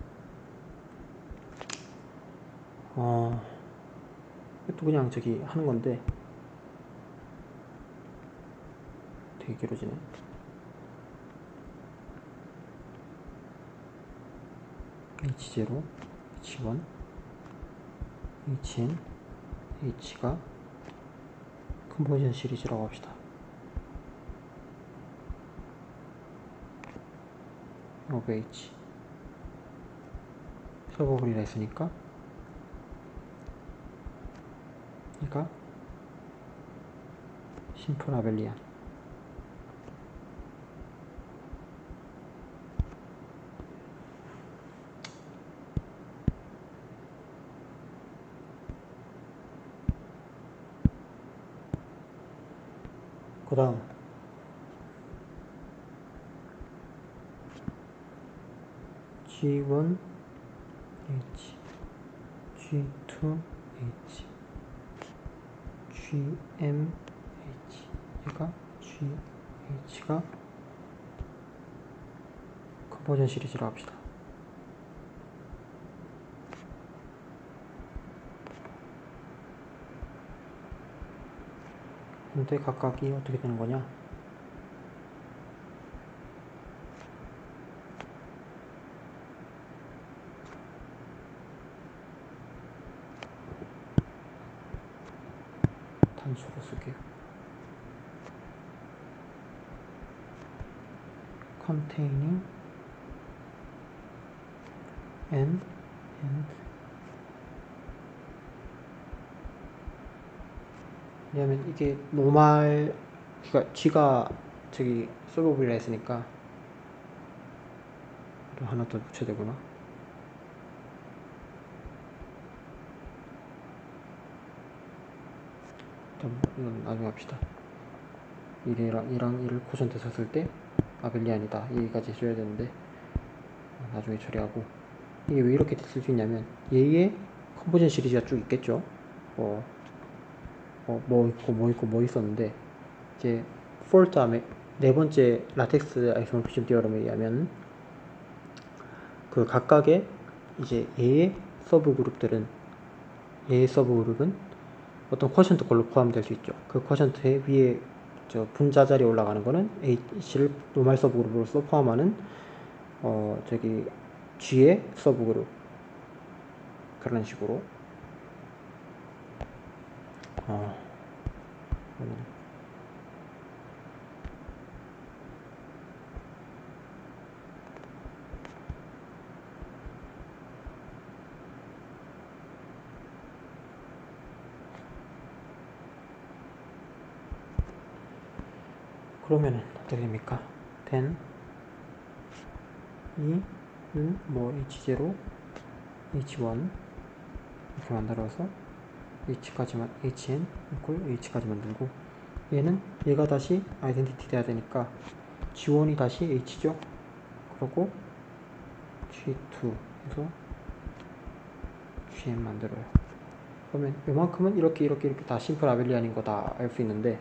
이것도 그냥 저기 하는 건데 되게 길어지네. H0, H1, HN, H가 컴포지션 시리즈라고 합시다. of H solvable이라 했으니까 얘가 심플 아벨리안. 그 다음 G1 H, G2 H, GM H. 얘가 GH가 컴포지션 시리즈로 합시다. 근데 각각이 어떻게 되는 거냐? 단수로 쓸게요. containing and 왜냐면 이게 노말, 그니까 G가 저기 솔버블이라 했으니까 또 하나 더 붙여야 되구나. 일단 이건 나중에 합시다. 이랑 이를 코션트 샀을 때 아벨리안이다 여기까지 해줘야 되는데 나중에 처리하고. 이게 왜 이렇게 쓸 수 있냐면 얘의 컨버전 시리즈가 쭉 있겠죠. 뭐 있고 뭐 있고 뭐 있었는데 이제 폴 다음에 네 번째 라텍스 아이소모피즘 디어럼에 의하면 그 각각의 이제 얘의 서브 그룹은 어떤 쿼션트 걸로 포함될 수 있죠. 그 쿼션트의 위에 저 분자 자리에 올라가는 거는 H를 노말 서브 그룹으로서 포함하는 저기 G의 서브 그룹, 그런 식으로. 어, 그러면은 어떻게 됩니까? then 이는 뭐 H0, H1 이렇게 만들어서 H까지만 HN equal H까지 만들고, 얘가 다시 아이덴티티 돼야 되니까 G1이 다시 H죠. 그러고 G2 해서 GN 만들어요. 그러면 요만큼은 이렇게 다 심플 아벨리안인 거 다 알 수 있는데,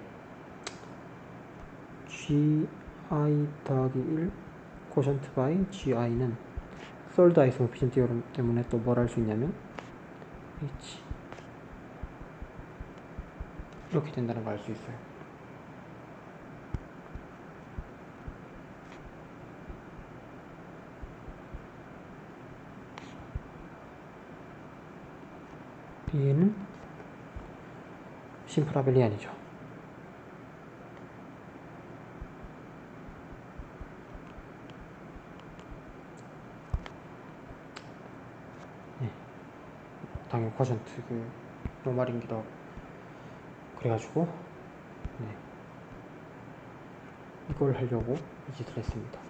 GI 더하기 1 quotient by GI는 third isomorphism theorem 때문에 또 뭘 할 수 있냐면 H 이렇게 된다는 걸 알 수 있어요. 얘는 심플 아벨리안이죠. 네. 당연히 쿼션트 그 노말인기도 하고 그래가지고 네. 이걸 하려고 이 짓을 했습니다.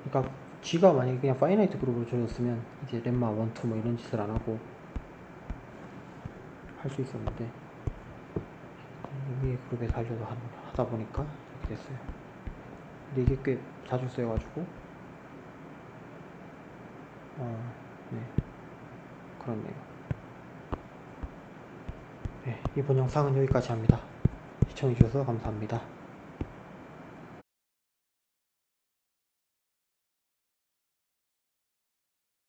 그러니까 G가 만약에 그냥 파이나이트 그룹으로 줘졌으면 이제 렘마 1, 2 뭐 이런 짓을 안 하고 할 수 있었는데 위에 그룹에 살려서 하다 보니까 이렇게 됐어요. 근데 이게 꽤 자주 쓰여가지고 네, 그렇네요. 네, 이번 영상은 여기까지 합니다. 시청해주셔서 감사합니다.